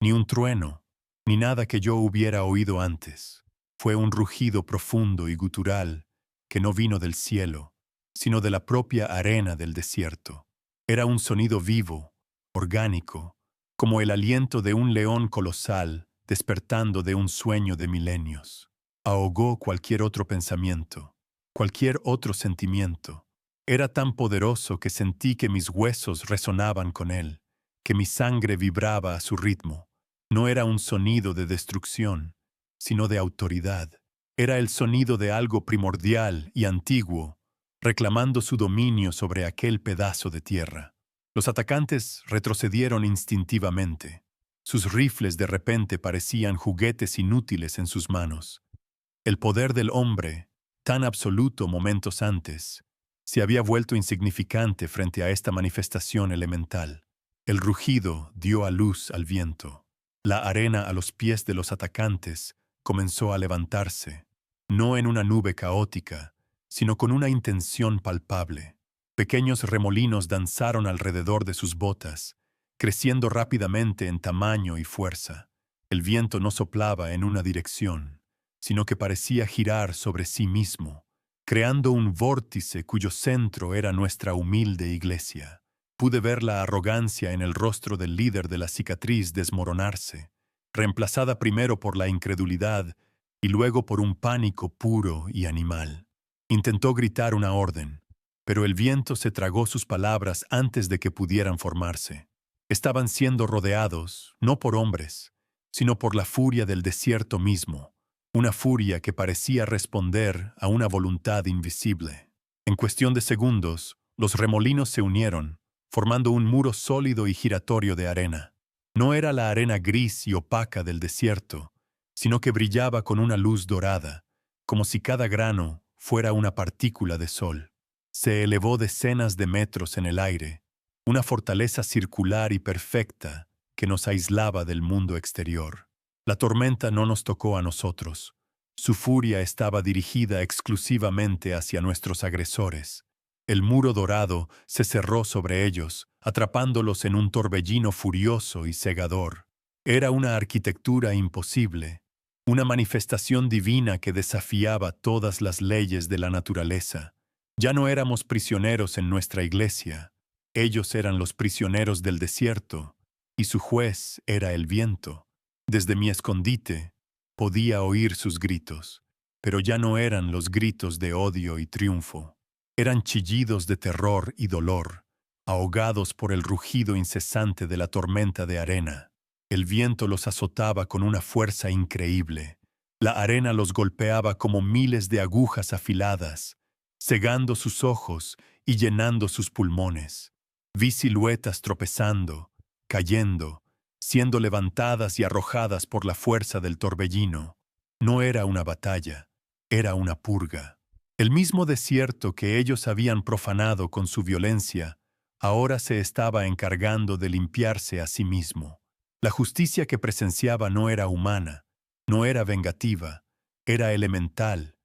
ni un trueno, ni nada que yo hubiera oído antes. Fue un rugido profundo y gutural que no vino del cielo, sino de la propia arena del desierto. Era un sonido vivo, orgánico, como el aliento de un león colosal despertando de un sueño de milenios. Ahogó cualquier otro pensamiento, cualquier otro sentimiento. Era tan poderoso que sentí que mis huesos resonaban con él, que mi sangre vibraba a su ritmo. No era un sonido de destrucción, sino de autoridad. Era el sonido de algo primordial y antiguo, reclamando su dominio sobre aquel pedazo de tierra. Los atacantes retrocedieron instintivamente. Sus rifles de repente parecían juguetes inútiles en sus manos. El poder del hombre, tan absoluto momentos antes, se había vuelto insignificante frente a esta manifestación elemental. El rugido dio a luz al viento. La arena a los pies de los atacantes comenzó a levantarse, no en una nube caótica, sino con una intención palpable. Pequeños remolinos danzaron alrededor de sus botas, creciendo rápidamente en tamaño y fuerza. El viento no soplaba en una dirección, sino que parecía girar sobre sí mismo, creando un vórtice cuyo centro era nuestra humilde iglesia. Pude ver la arrogancia en el rostro del líder de la cicatriz desmoronarse, reemplazada primero por la incredulidad y luego por un pánico puro y animal. Intentó gritar una orden, pero el viento se tragó sus palabras antes de que pudieran formarse. Estaban siendo rodeados, no por hombres, sino por la furia del desierto mismo, una furia que parecía responder a una voluntad invisible. En cuestión de segundos, los remolinos se unieron, formando un muro sólido y giratorio de arena. No era la arena gris y opaca del desierto, sino que brillaba con una luz dorada, como si cada grano fuera una partícula de sol. Se elevó decenas de metros en el aire, una fortaleza circular y perfecta que nos aislaba del mundo exterior. La tormenta no nos tocó a nosotros. Su furia estaba dirigida exclusivamente hacia nuestros agresores. El muro dorado se cerró sobre ellos, atrapándolos en un torbellino furioso y cegador. Era una arquitectura imposible, una manifestación divina que desafiaba todas las leyes de la naturaleza. Ya no éramos prisioneros en nuestra iglesia. Ellos eran los prisioneros del desierto, y su juez era el viento. Desde mi escondite podía oír sus gritos, pero ya no eran los gritos de odio y triunfo. Eran chillidos de terror y dolor, ahogados por el rugido incesante de la tormenta de arena. El viento los azotaba con una fuerza increíble. La arena los golpeaba como miles de agujas afiladas, cegando sus ojos y llenando sus pulmones. Vi siluetas tropezando, cayendo, siendo levantadas y arrojadas por la fuerza del torbellino. No era una batalla, era una purga. El mismo desierto que ellos habían profanado con su violencia, ahora se estaba encargando de limpiarse a sí mismo. La justicia que presenciaba no era humana, no era vengativa, era elemental,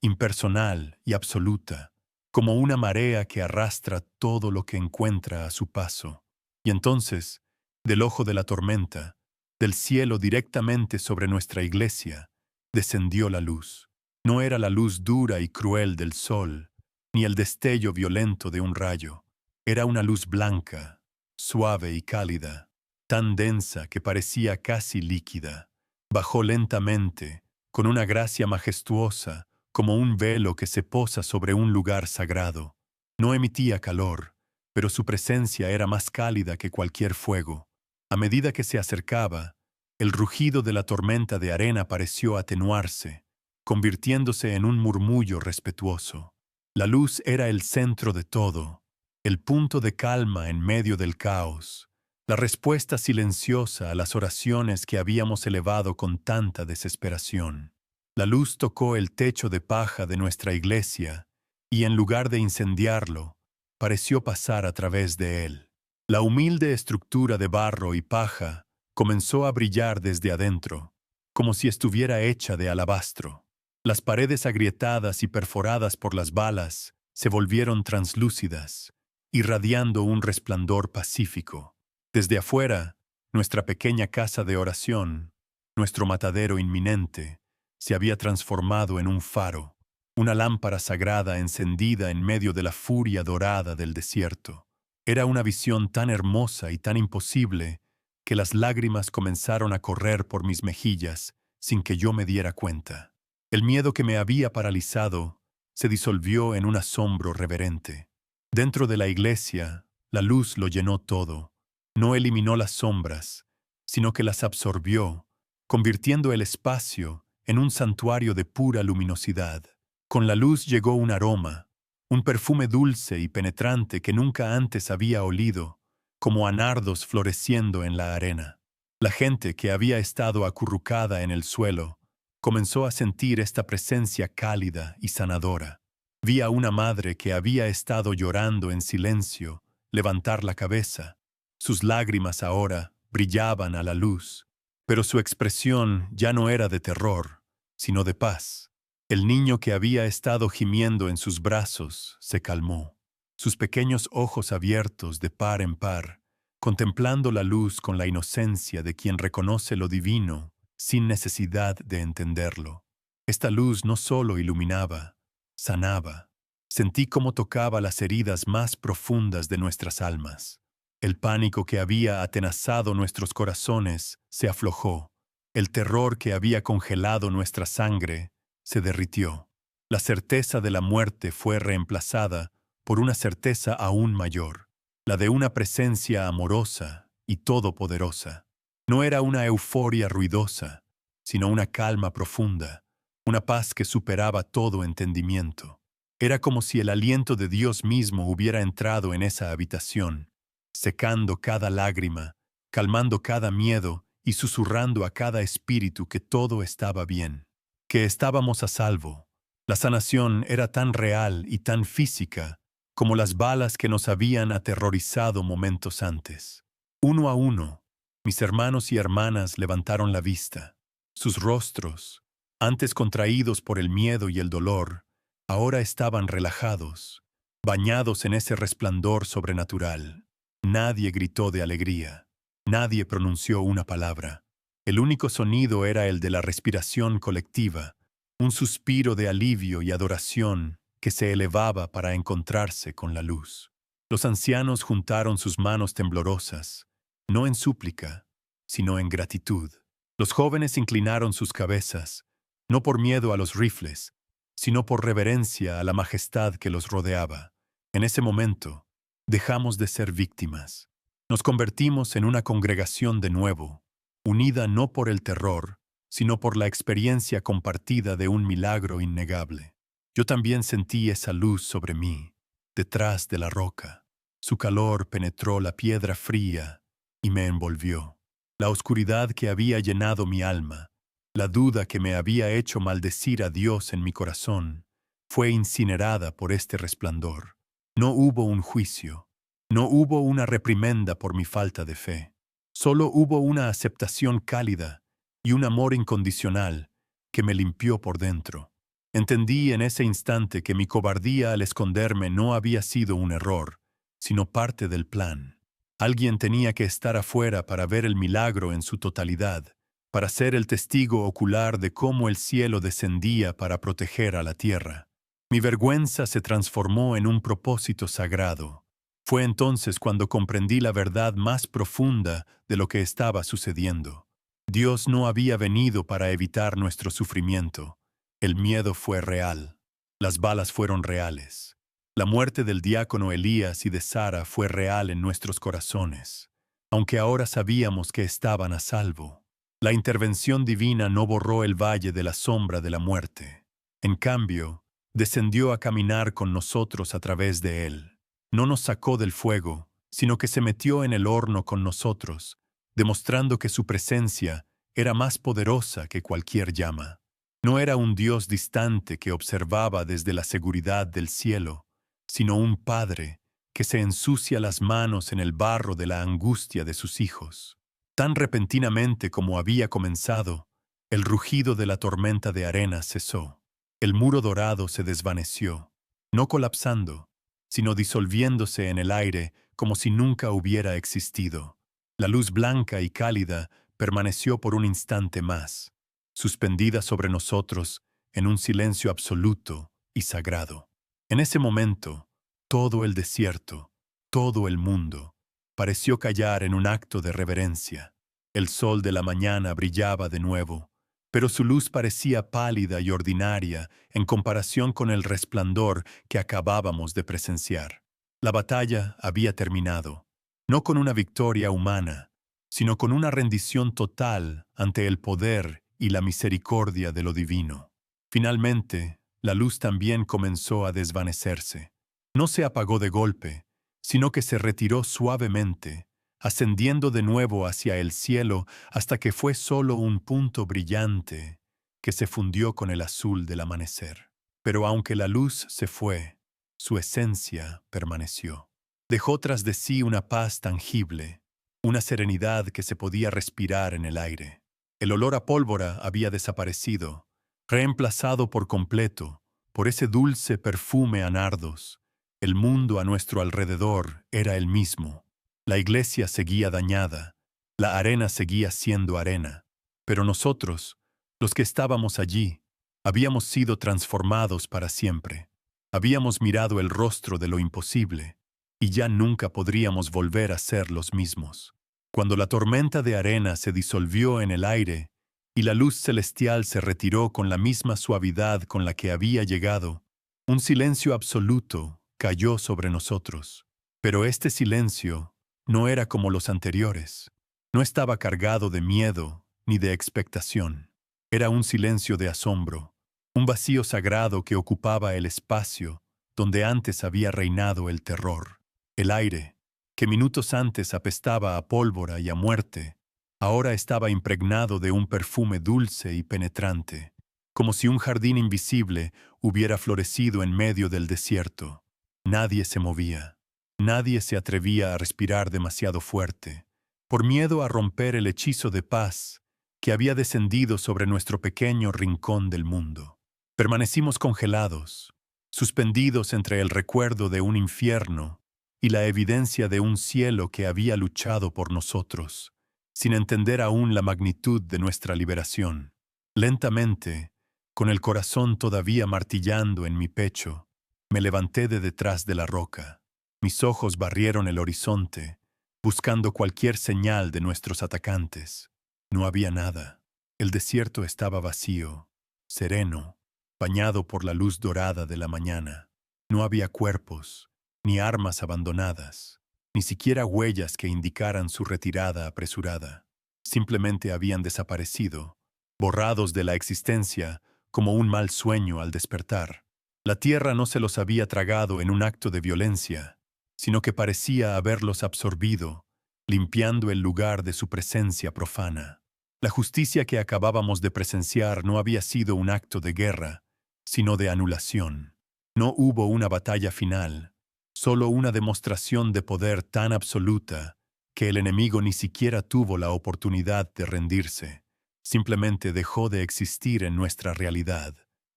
impersonal y absoluta, como una marea que arrastra todo lo que encuentra a su paso. Y entonces, del ojo de la tormenta, del cielo directamente sobre nuestra iglesia, descendió la luz. No era la luz dura y cruel del sol, ni el destello violento de un rayo. Era una luz blanca, suave y cálida, tan densa que parecía casi líquida. Bajó lentamente, con una gracia majestuosa, como un velo que se posa sobre un lugar sagrado. No emitía calor, pero su presencia era más cálida que cualquier fuego. A medida que se acercaba, el rugido de la tormenta de arena pareció atenuarse, convirtiéndose en un murmullo respetuoso. La luz era el centro de todo, el punto de calma en medio del caos, la respuesta silenciosa a las oraciones que habíamos elevado con tanta desesperación. La luz tocó el techo de paja de nuestra iglesia y, en lugar de incendiarlo, pareció pasar a través de él. La humilde estructura de barro y paja comenzó a brillar desde adentro, como si estuviera hecha de alabastro. Las paredes agrietadas y perforadas por las balas se volvieron translúcidas, irradiando un resplandor pacífico. Desde afuera, nuestra pequeña casa de oración, nuestro matadero inminente, se había transformado en un faro, una lámpara sagrada encendida en medio de la furia dorada del desierto. Era una visión tan hermosa y tan imposible que las lágrimas comenzaron a correr por mis mejillas sin que yo me diera cuenta. El miedo que me había paralizado se disolvió en un asombro reverente. Dentro de la iglesia, la luz lo llenó todo. No eliminó las sombras, sino que las absorbió, convirtiendo el espacio en un santuario de pura luminosidad. Con la luz llegó un aroma, un perfume dulce y penetrante que nunca antes había olido, como a nardos floreciendo en la arena. La gente que había estado acurrucada en el suelo comenzó a sentir esta presencia cálida y sanadora. Vi a una madre que había estado llorando en silencio levantar la cabeza. Sus lágrimas ahora brillaban a la luz, pero su expresión ya no era de terror, sino de paz. El niño que había estado gimiendo en sus brazos se calmó, sus pequeños ojos abiertos de par en par, contemplando la luz con la inocencia de quien reconoce lo divino sin necesidad de entenderlo. Esta luz no solo iluminaba, sanaba. Sentí cómo tocaba las heridas más profundas de nuestras almas. El pánico que había atenazado nuestros corazones se aflojó. El terror que había congelado nuestra sangre se derritió. La certeza de la muerte fue reemplazada por una certeza aún mayor, la de una presencia amorosa y todopoderosa. No era una euforia ruidosa, sino una calma profunda, una paz que superaba todo entendimiento. Era como si el aliento de Dios mismo hubiera entrado en esa habitación, secando cada lágrima, calmando cada miedo y susurrando a cada espíritu que todo estaba bien, que estábamos a salvo. La sanación era tan real y tan física como las balas que nos habían aterrorizado momentos antes. Uno a uno, mis hermanos y hermanas levantaron la vista. Sus rostros, antes contraídos por el miedo y el dolor, ahora estaban relajados, bañados en ese resplandor sobrenatural. Nadie gritó de alegría, nadie pronunció una palabra. El único sonido era el de la respiración colectiva, un suspiro de alivio y adoración que se elevaba para encontrarse con la luz. Los ancianos juntaron sus manos temblorosas, no en súplica, sino en gratitud. Los jóvenes inclinaron sus cabezas, no por miedo a los rifles, sino por reverencia a la majestad que los rodeaba. En ese momento, dejamos de ser víctimas. Nos convertimos en una congregación de nuevo, unida no por el terror, sino por la experiencia compartida de un milagro innegable. Yo también sentí esa luz sobre mí, detrás de la roca. Su calor penetró la piedra fría y me envolvió. La oscuridad que había llenado mi alma, la duda que me había hecho maldecir a Dios en mi corazón, fue incinerada por este resplandor. No hubo un juicio, no hubo una reprimenda por mi falta de fe. Solo hubo una aceptación cálida y un amor incondicional que me limpió por dentro. Entendí en ese instante que mi cobardía al esconderme no había sido un error, sino parte del plan. Alguien tenía que estar afuera para ver el milagro en su totalidad, para ser el testigo ocular de cómo el cielo descendía para proteger a la tierra. Mi vergüenza se transformó en un propósito sagrado. Fue entonces cuando comprendí la verdad más profunda de lo que estaba sucediendo. Dios no había venido para evitar nuestro sufrimiento. El miedo fue real. Las balas fueron reales. La muerte del diácono Elías y de Sara fue real en nuestros corazones, aunque ahora sabíamos que estaban a salvo. La intervención divina no borró el valle de la sombra de la muerte. En cambio, descendió a caminar con nosotros a través de él. No nos sacó del fuego, sino que se metió en el horno con nosotros, demostrando que su presencia era más poderosa que cualquier llama. No era un Dios distante que observaba desde la seguridad del cielo, sino un Padre que se ensucia las manos en el barro de la angustia de sus hijos. Tan repentinamente como había comenzado, el rugido de la tormenta de arena cesó. El muro dorado se desvaneció, no colapsando, sino disolviéndose en el aire como si nunca hubiera existido. La luz blanca y cálida permaneció por un instante más. suspendida sobre nosotros en un silencio absoluto y sagrado. En ese momento, todo el desierto, todo el mundo, pareció callar en un acto de reverencia. El sol de la mañana brillaba de nuevo, pero su luz parecía pálida y ordinaria en comparación con el resplandor que acabábamos de presenciar. La batalla había terminado, no con una victoria humana, sino con una rendición total ante el poder y la misericordia de lo divino. Finalmente, la luz también comenzó a desvanecerse. No se apagó de golpe, sino que se retiró suavemente, ascendiendo de nuevo hacia el cielo hasta que fue solo un punto brillante que se fundió con el azul del amanecer. Pero aunque la luz se fue, su esencia permaneció. Dejó tras de sí una paz tangible, una serenidad que se podía respirar en el aire. El olor a pólvora había desaparecido, reemplazado por completo por ese dulce perfume a nardos. El mundo a nuestro alrededor era el mismo. La iglesia seguía dañada, la arena seguía siendo arena, pero nosotros, los que estábamos allí, habíamos sido transformados para siempre. Habíamos mirado el rostro de lo imposible, y ya nunca podríamos volver a ser los mismos. Cuando la tormenta de arena se disolvió en el aire y la luz celestial se retiró con la misma suavidad con la que había llegado, un silencio absoluto cayó sobre nosotros. Pero este silencio no era como los anteriores. No estaba cargado de miedo ni de expectación. Era un silencio de asombro, un vacío sagrado que ocupaba el espacio donde antes había reinado el terror. El aire, que minutos antes apestaba a pólvora y a muerte, ahora estaba impregnado de un perfume dulce y penetrante, como si un jardín invisible hubiera florecido en medio del desierto. Nadie se movía. Nadie se atrevía a respirar demasiado fuerte, por miedo a romper el hechizo de paz que había descendido sobre nuestro pequeño rincón del mundo. Permanecimos congelados, suspendidos entre el recuerdo de un infierno y la evidencia de un cielo que había luchado por nosotros, sin entender aún la magnitud de nuestra liberación. Lentamente, con el corazón todavía martillando en mi pecho, me levanté de detrás de la roca. Mis ojos barrieron el horizonte, buscando cualquier señal de nuestros atacantes. No había nada. El desierto estaba vacío, sereno, bañado por la luz dorada de la mañana. No había cuerpos, ni armas abandonadas, ni siquiera huellas que indicaran su retirada apresurada. Simplemente habían desaparecido, borrados de la existencia como un mal sueño al despertar. La tierra no se los había tragado en un acto de violencia, sino que parecía haberlos absorbido, limpiando el lugar de su presencia profana. La justicia que acabábamos de presenciar no había sido un acto de guerra, sino de anulación. No hubo una batalla final, solo una demostración de poder tan absoluta que el enemigo ni siquiera tuvo la oportunidad de rendirse. Simplemente dejó de existir en nuestra realidad.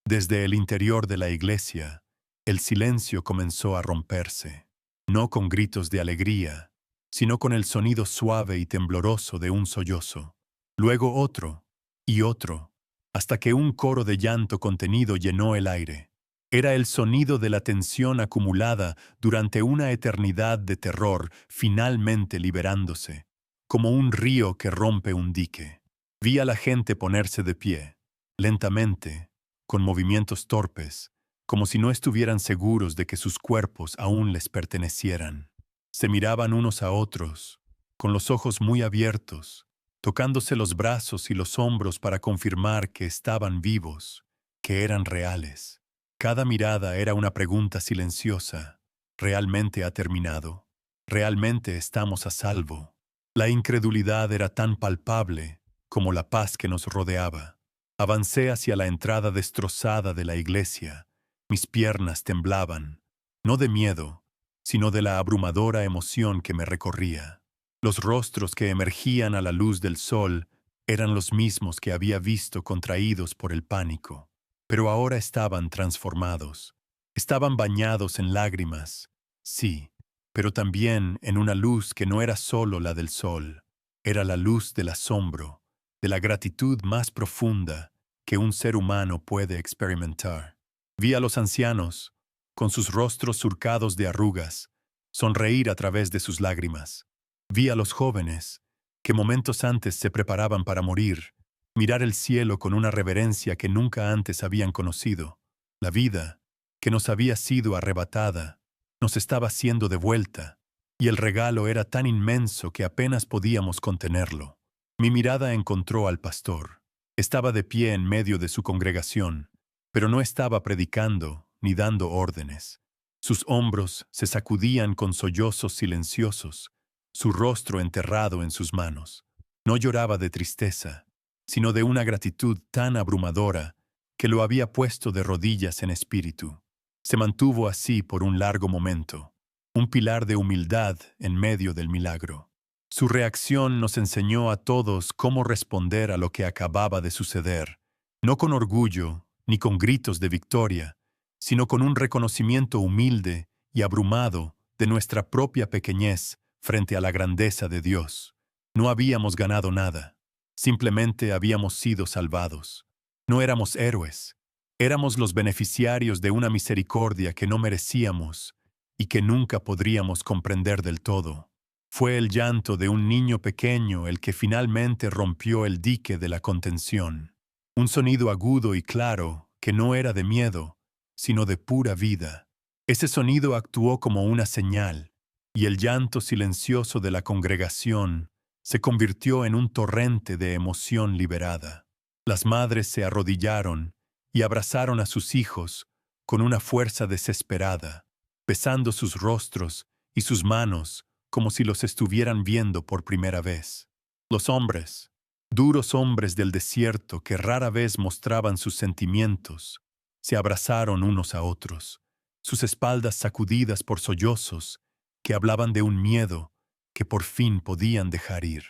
Desde el interior de la iglesia, el silencio comenzó a romperse, no con gritos de alegría, sino con el sonido suave y tembloroso de un sollozo. Luego otro, y otro, hasta que un coro de llanto contenido llenó el aire. Era el sonido de la tensión acumulada durante una eternidad de terror finalmente liberándose, como un río que rompe un dique. Vi a la gente ponerse de pie, lentamente, con movimientos torpes, como si no estuvieran seguros de que sus cuerpos aún les pertenecieran. Se miraban unos a otros, con los ojos muy abiertos, tocándose los brazos y los hombros para confirmar que estaban vivos, que eran reales. Cada mirada era una pregunta silenciosa. ¿Realmente ha terminado? ¿Realmente estamos a salvo? La incredulidad era tan palpable como la paz que nos rodeaba. Avancé hacia la entrada destrozada de la iglesia. Mis piernas temblaban, no de miedo, sino de la abrumadora emoción que me recorría. Los rostros que emergían a la luz del sol eran los mismos que había visto contraídos por el pánico, pero ahora estaban transformados. Estaban bañados en lágrimas, sí, pero también en una luz que no era solo la del sol, era la luz del asombro, de la gratitud más profunda que un ser humano puede experimentar. Vi a los ancianos, con sus rostros surcados de arrugas, sonreír a través de sus lágrimas. Vi a los jóvenes, que momentos antes se preparaban para morir, mirar el cielo con una reverencia que nunca antes habían conocido. La vida, que nos había sido arrebatada, nos estaba siendo devuelta, y el regalo era tan inmenso que apenas podíamos contenerlo. Mi mirada encontró al pastor. Estaba de pie en medio de su congregación, pero no estaba predicando ni dando órdenes. Sus hombros se sacudían con sollozos silenciosos, su rostro enterrado en sus manos. No lloraba de tristeza, sino de una gratitud tan abrumadora que lo había puesto de rodillas en espíritu. Se mantuvo así por un largo momento, un pilar de humildad en medio del milagro. Su reacción nos enseñó a todos cómo responder a lo que acababa de suceder, no con orgullo ni con gritos de victoria, sino con un reconocimiento humilde y abrumado de nuestra propia pequeñez frente a la grandeza de Dios. No habíamos ganado nada, simplemente habíamos sido salvados. No éramos héroes, éramos los beneficiarios de una misericordia que no merecíamos y que nunca podríamos comprender del todo. Fue el llanto de un niño pequeño el que finalmente rompió el dique de la contención. Un sonido agudo y claro que no era de miedo, sino de pura vida. Ese sonido actuó como una señal, y el llanto silencioso de la congregación se convirtió en un torrente de emoción liberada. Las madres se arrodillaron y abrazaron a sus hijos con una fuerza desesperada, besando sus rostros y sus manos como si los estuvieran viendo por primera vez. Los hombres, duros hombres del desierto que rara vez mostraban sus sentimientos, se abrazaron unos a otros, sus espaldas sacudidas por sollozos que hablaban de un miedo que por fin podían dejar ir.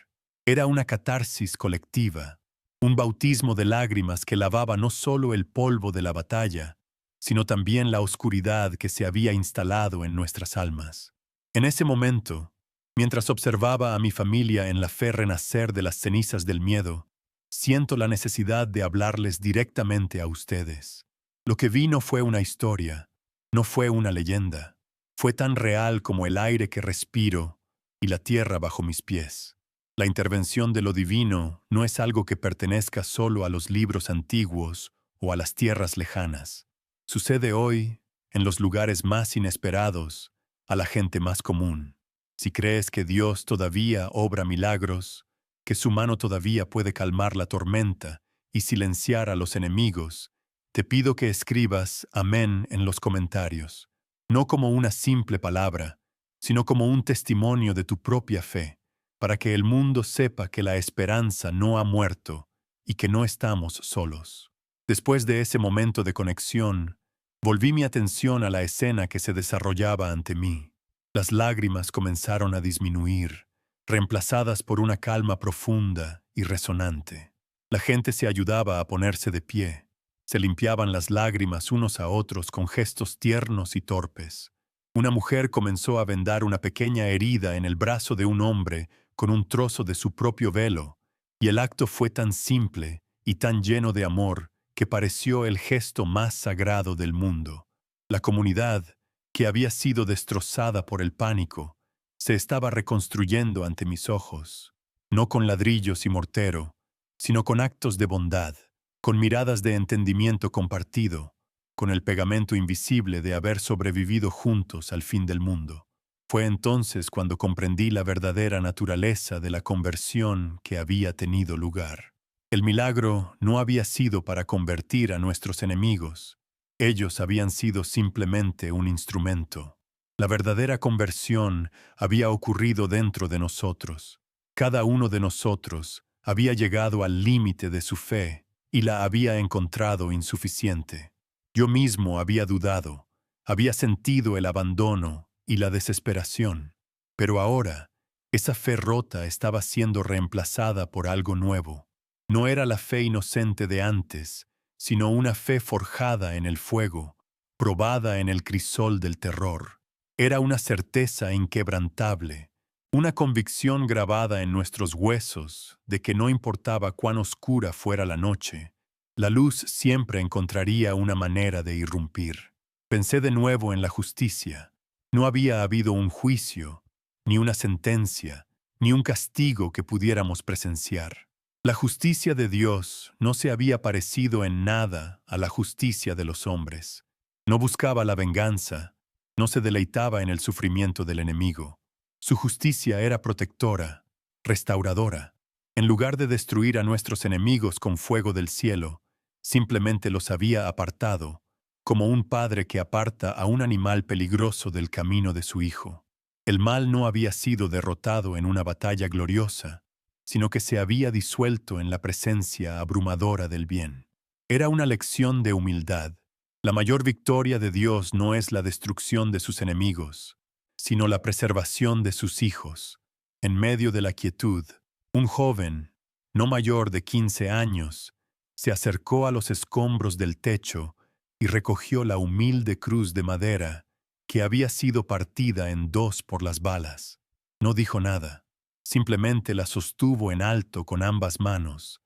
Era una catarsis colectiva, un bautismo de lágrimas que lavaba no solo el polvo de la batalla, sino también la oscuridad que se había instalado en nuestras almas. En ese momento, mientras observaba a mi familia en la fe renacer de las cenizas del miedo, siento la necesidad de hablarles directamente a ustedes. Lo que vi no fue una historia, no fue una leyenda, fue tan real como el aire que respiro y la tierra bajo mis pies. La intervención de lo divino no es algo que pertenezca solo a los libros antiguos o a las tierras lejanas. Sucede hoy, en los lugares más inesperados, a la gente más común. Si crees que Dios todavía obra milagros, que su mano todavía puede calmar la tormenta y silenciar a los enemigos, te pido que escribas amén en los comentarios, no como una simple palabra, sino como un testimonio de tu propia fe, para que el mundo sepa que la esperanza no ha muerto y que no estamos solos. Después de ese momento de conexión, volví mi atención a la escena que se desarrollaba ante mí. Las lágrimas comenzaron a disminuir, reemplazadas por una calma profunda y resonante. La gente se ayudaba a ponerse de pie. Se limpiaban las lágrimas unos a otros con gestos tiernos y torpes. Una mujer comenzó a vendar una pequeña herida en el brazo de un hombre con un trozo de su propio velo, y el acto fue tan simple y tan lleno de amor que pareció el gesto más sagrado del mundo. La comunidad, que había sido destrozada por el pánico, se estaba reconstruyendo ante mis ojos, no con ladrillos y mortero, sino con actos de bondad, con miradas de entendimiento compartido, con el pegamento invisible de haber sobrevivido juntos al fin del mundo. Fue entonces cuando comprendí la verdadera naturaleza de la conversión que había tenido lugar. El milagro no había sido para convertir a nuestros enemigos. Ellos habían sido simplemente un instrumento. La verdadera conversión había ocurrido dentro de nosotros. Cada uno de nosotros había llegado al límite de su fe y la había encontrado insuficiente. Yo mismo había dudado, había sentido el abandono y la desesperación, pero ahora esa fe rota estaba siendo reemplazada por algo nuevo. No era la fe inocente de antes, sino una fe forjada en el fuego, probada en el crisol del terror. Era una certeza inquebrantable, una convicción grabada en nuestros huesos de que no importaba cuán oscura fuera la noche, La luz siempre encontraría una manera de irrumpir. Pensé de nuevo en la justicia. No había habido un juicio, ni una sentencia, ni un castigo que pudiéramos presenciar. La justicia de Dios no se había parecido en nada a la justicia de los hombres. No buscaba la venganza, no se deleitaba en el sufrimiento del enemigo. Su justicia era protectora, restauradora. En lugar de destruir a nuestros enemigos con fuego del cielo, simplemente los había apartado, como un padre que aparta a un animal peligroso del camino de su hijo. El mal no había sido derrotado en una batalla gloriosa, sino que se había disuelto en la presencia abrumadora del bien. Era una lección de humildad. La mayor victoria de Dios no es la destrucción de sus enemigos, sino la preservación de sus hijos. En medio de la quietud, un joven, no mayor de 15 años, se acercó a los escombros del techo y recogió la humilde cruz de madera que había sido partida en dos por las balas. No dijo nada, simplemente la sostuvo en alto con ambas manos,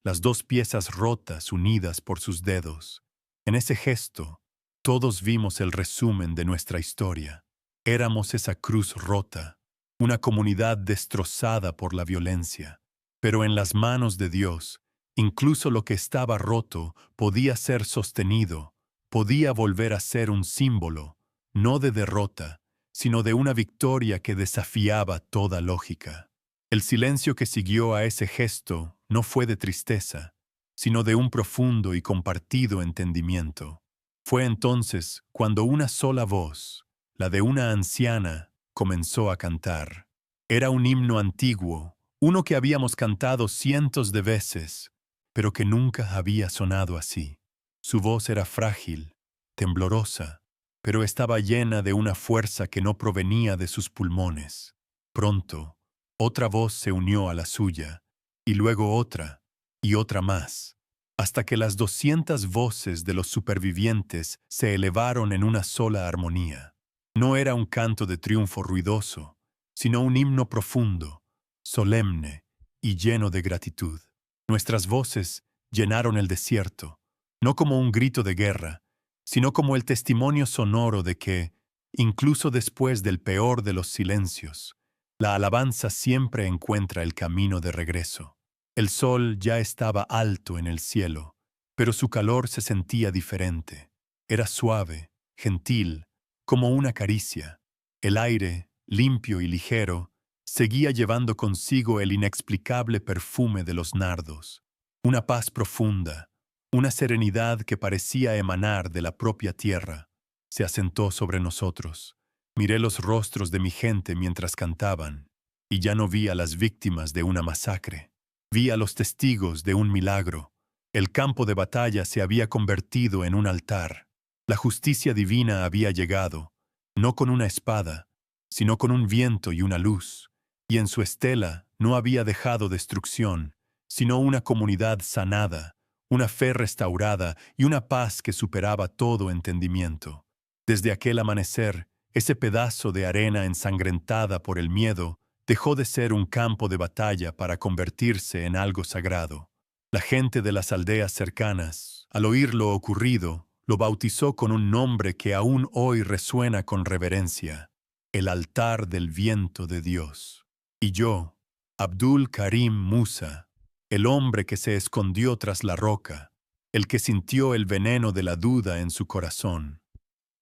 las dos piezas rotas unidas por sus dedos. En ese gesto, todos vimos el resumen de nuestra historia. Éramos esa cruz rota, una comunidad destrozada por la violencia. Pero en las manos de Dios, incluso lo que estaba roto podía ser sostenido, podía volver a ser un símbolo, no de derrota, sino de una victoria que desafiaba toda lógica. El silencio que siguió a ese gesto no fue de tristeza, sino de un profundo y compartido entendimiento. Fue entonces cuando una sola voz, la de una anciana, comenzó a cantar. Era un himno antiguo, uno que habíamos cantado cientos de veces, pero que nunca había sonado así. Su voz era frágil, temblorosa, pero estaba llena de una fuerza que no provenía de sus pulmones. Pronto, otra voz se unió a la suya, y luego otra, y otra más, hasta que las 200 voces de los supervivientes se elevaron en una sola armonía. No era un canto de triunfo ruidoso, sino un himno profundo, solemne y lleno de gratitud. Nuestras voces llenaron el desierto, no como un grito de guerra, sino como el testimonio sonoro de que, incluso después del peor de los silencios, la alabanza siempre encuentra el camino de regreso. El sol ya estaba alto en el cielo, pero su calor se sentía diferente. Era suave, gentil, como una caricia. El aire, limpio y ligero, seguía llevando consigo el inexplicable perfume de los nardos. Una paz profunda, una serenidad que parecía emanar de la propia tierra, se asentó sobre nosotros. Miré los rostros de mi gente mientras cantaban, y ya no vi a las víctimas de una masacre. Vi a los testigos de un milagro. El campo de batalla se había convertido en un altar. La justicia divina había llegado, no con una espada, sino con un viento y una luz, y en su estela no había dejado destrucción, sino una comunidad sanada, una fe restaurada y una paz que superaba todo entendimiento. Desde aquel amanecer, ese pedazo de arena ensangrentada por el miedo dejó de ser un campo de batalla para convertirse en algo sagrado. La gente de las aldeas cercanas, al oír lo ocurrido, lo bautizó con un nombre que aún hoy resuena con reverencia: el altar del viento de Dios. Y yo, Abdul Karim Musa, el hombre que se escondió tras la roca, el que sintió el veneno de la duda en su corazón,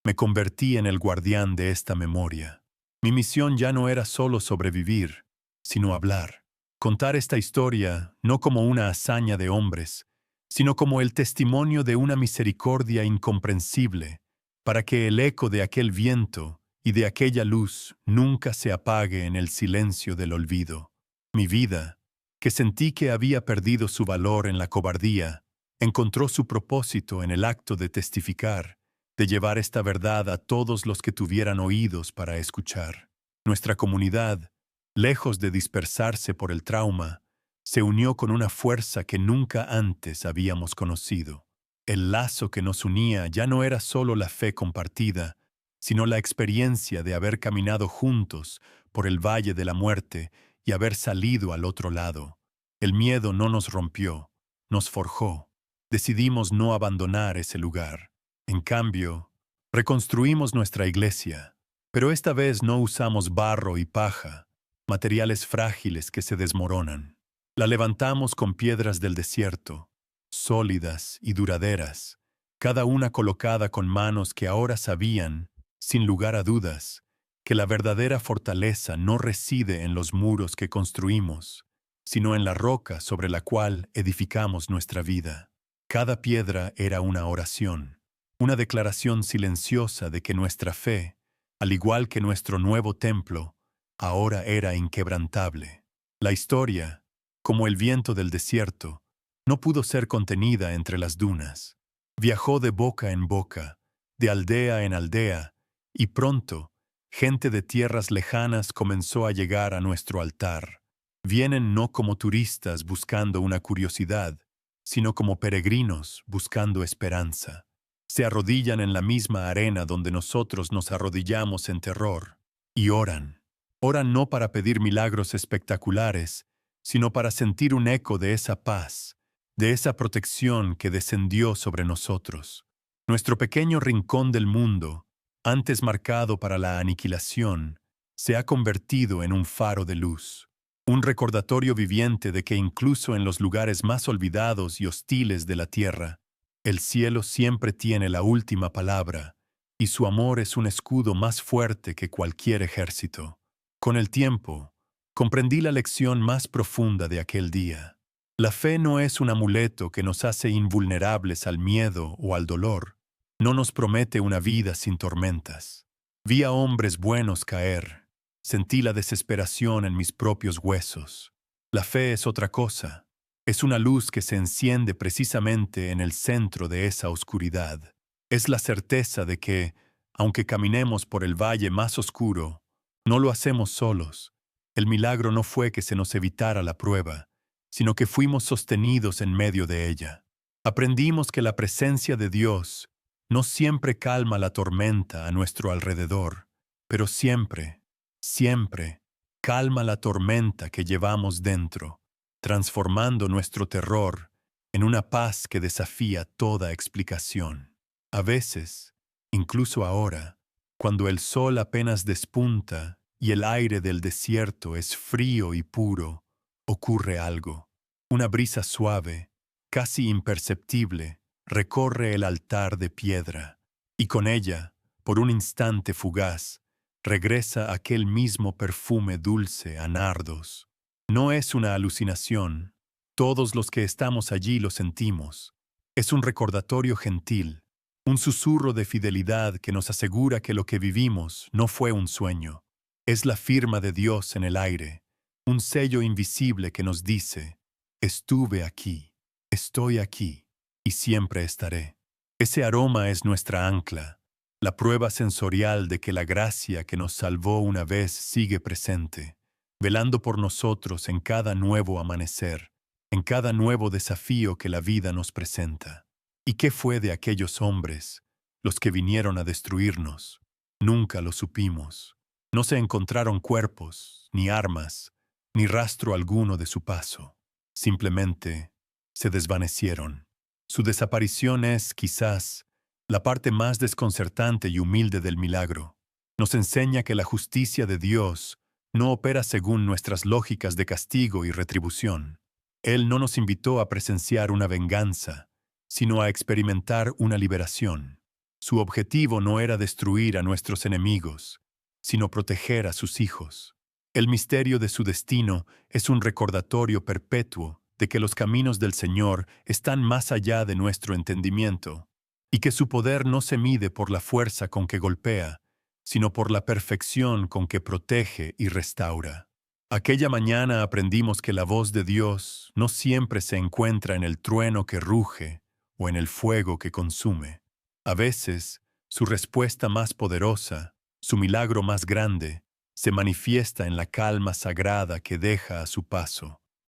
me convertí en el guardián de esta memoria. Mi misión ya no era solo sobrevivir, sino hablar. Contar esta historia no como una hazaña de hombres, sino como el testimonio de una misericordia incomprensible, para que el eco de aquel viento y de aquella luz nunca se apague en el silencio del olvido. Mi vida, que sentí que había perdido su valor en la cobardía, encontró su propósito en el acto de testificar, de llevar esta verdad a todos los que tuvieran oídos para escuchar. Nuestra comunidad, lejos de dispersarse por el trauma, se unió con una fuerza que nunca antes habíamos conocido. El lazo que nos unía ya no era solo la fe compartida, sino la experiencia de haber caminado juntos por el valle de la muerte y haber salido al otro lado. El miedo no nos rompió, nos forjó. decidimos no abandonar ese lugar. En cambio, reconstruimos nuestra iglesia, pero esta vez no usamos barro y paja, materiales frágiles que se desmoronan. La levantamos con piedras del desierto, sólidas y duraderas, cada una colocada con manos que ahora sabían, sin lugar a dudas, que la verdadera fortaleza no reside en los muros que construimos, sino en la roca sobre la cual edificamos nuestra vida. Cada piedra era una oración, una declaración silenciosa de que nuestra fe, al igual que nuestro nuevo templo, ahora era inquebrantable. La historia, como el viento del desierto, no pudo ser contenida entre las dunas. Viajó de boca en boca, de aldea en aldea, y pronto, gente de tierras lejanas comenzó a llegar a nuestro altar. Vienen no como turistas buscando una curiosidad, sino como peregrinos buscando esperanza. Se arrodillan en la misma arena donde nosotros nos arrodillamos en terror, y oran. Oran no para pedir milagros espectaculares, sino para sentir un eco de esa paz, de esa protección que descendió sobre nosotros. Nuestro pequeño rincón del mundo, antes marcado para la aniquilación, se ha convertido en un faro de luz, un recordatorio viviente de que incluso en los lugares más olvidados y hostiles de la tierra, el cielo siempre tiene la última palabra, y su amor es un escudo más fuerte que cualquier ejército. Con el tiempo, comprendí la lección más profunda de aquel día. La fe no es un amuleto que nos hace invulnerables al miedo o al dolor. No nos promete una vida sin tormentas. Vi a hombres buenos caer. Sentí la desesperación en mis propios huesos. La fe es otra cosa. Es una luz que se enciende precisamente en el centro de esa oscuridad. Es la certeza de que, aunque caminemos por el valle más oscuro, no lo hacemos solos. El milagro no fue que se nos evitara la prueba, sino que fuimos sostenidos en medio de ella. Aprendimos que la presencia de Dios no siempre calma la tormenta a nuestro alrededor, pero siempre, siempre calma la tormenta que llevamos dentro, transformando nuestro terror en una paz que desafía toda explicación. A veces, incluso ahora, cuando el sol apenas despunta y el aire del desierto es frío y puro, ocurre algo. Una brisa suave, casi imperceptible, recorre el altar de piedra, y con ella, por un instante fugaz, regresa aquel mismo perfume dulce a nardos. No es una alucinación. Todos los que estamos allí lo sentimos. Es un recordatorio gentil, un susurro de fidelidad que nos asegura que lo que vivimos no fue un sueño. Es la firma de Dios en el aire, un sello invisible que nos dice: estuve aquí, estoy aquí, y siempre estaré. Ese aroma es nuestra ancla, la prueba sensorial de que la gracia que nos salvó una vez sigue presente, velando por nosotros en cada nuevo amanecer, en cada nuevo desafío que la vida nos presenta. ¿Y qué fue de aquellos hombres, los que vinieron a destruirnos? Nunca lo supimos. No se encontraron cuerpos, ni armas, ni rastro alguno de su paso. Simplemente se desvanecieron. Su desaparición es, quizás, la parte más desconcertante y humilde del milagro. Nos enseña que la justicia de Dios no opera según nuestras lógicas de castigo y retribución. Él no nos invitó a presenciar una venganza, sino a experimentar una liberación. Su objetivo no era destruir a nuestros enemigos, sino proteger a sus hijos. El misterio de su destino es un recordatorio perpetuo de que los caminos del Señor están más allá de nuestro entendimiento, y que su poder no se mide por la fuerza con que golpea, sino por la perfección con que protege y restaura. Aquella mañana aprendimos que la voz de Dios no siempre se encuentra en el trueno que ruge o en el fuego que consume. A veces, su respuesta más poderosa, su milagro más grande, se manifiesta en la calma sagrada que deja a su paso.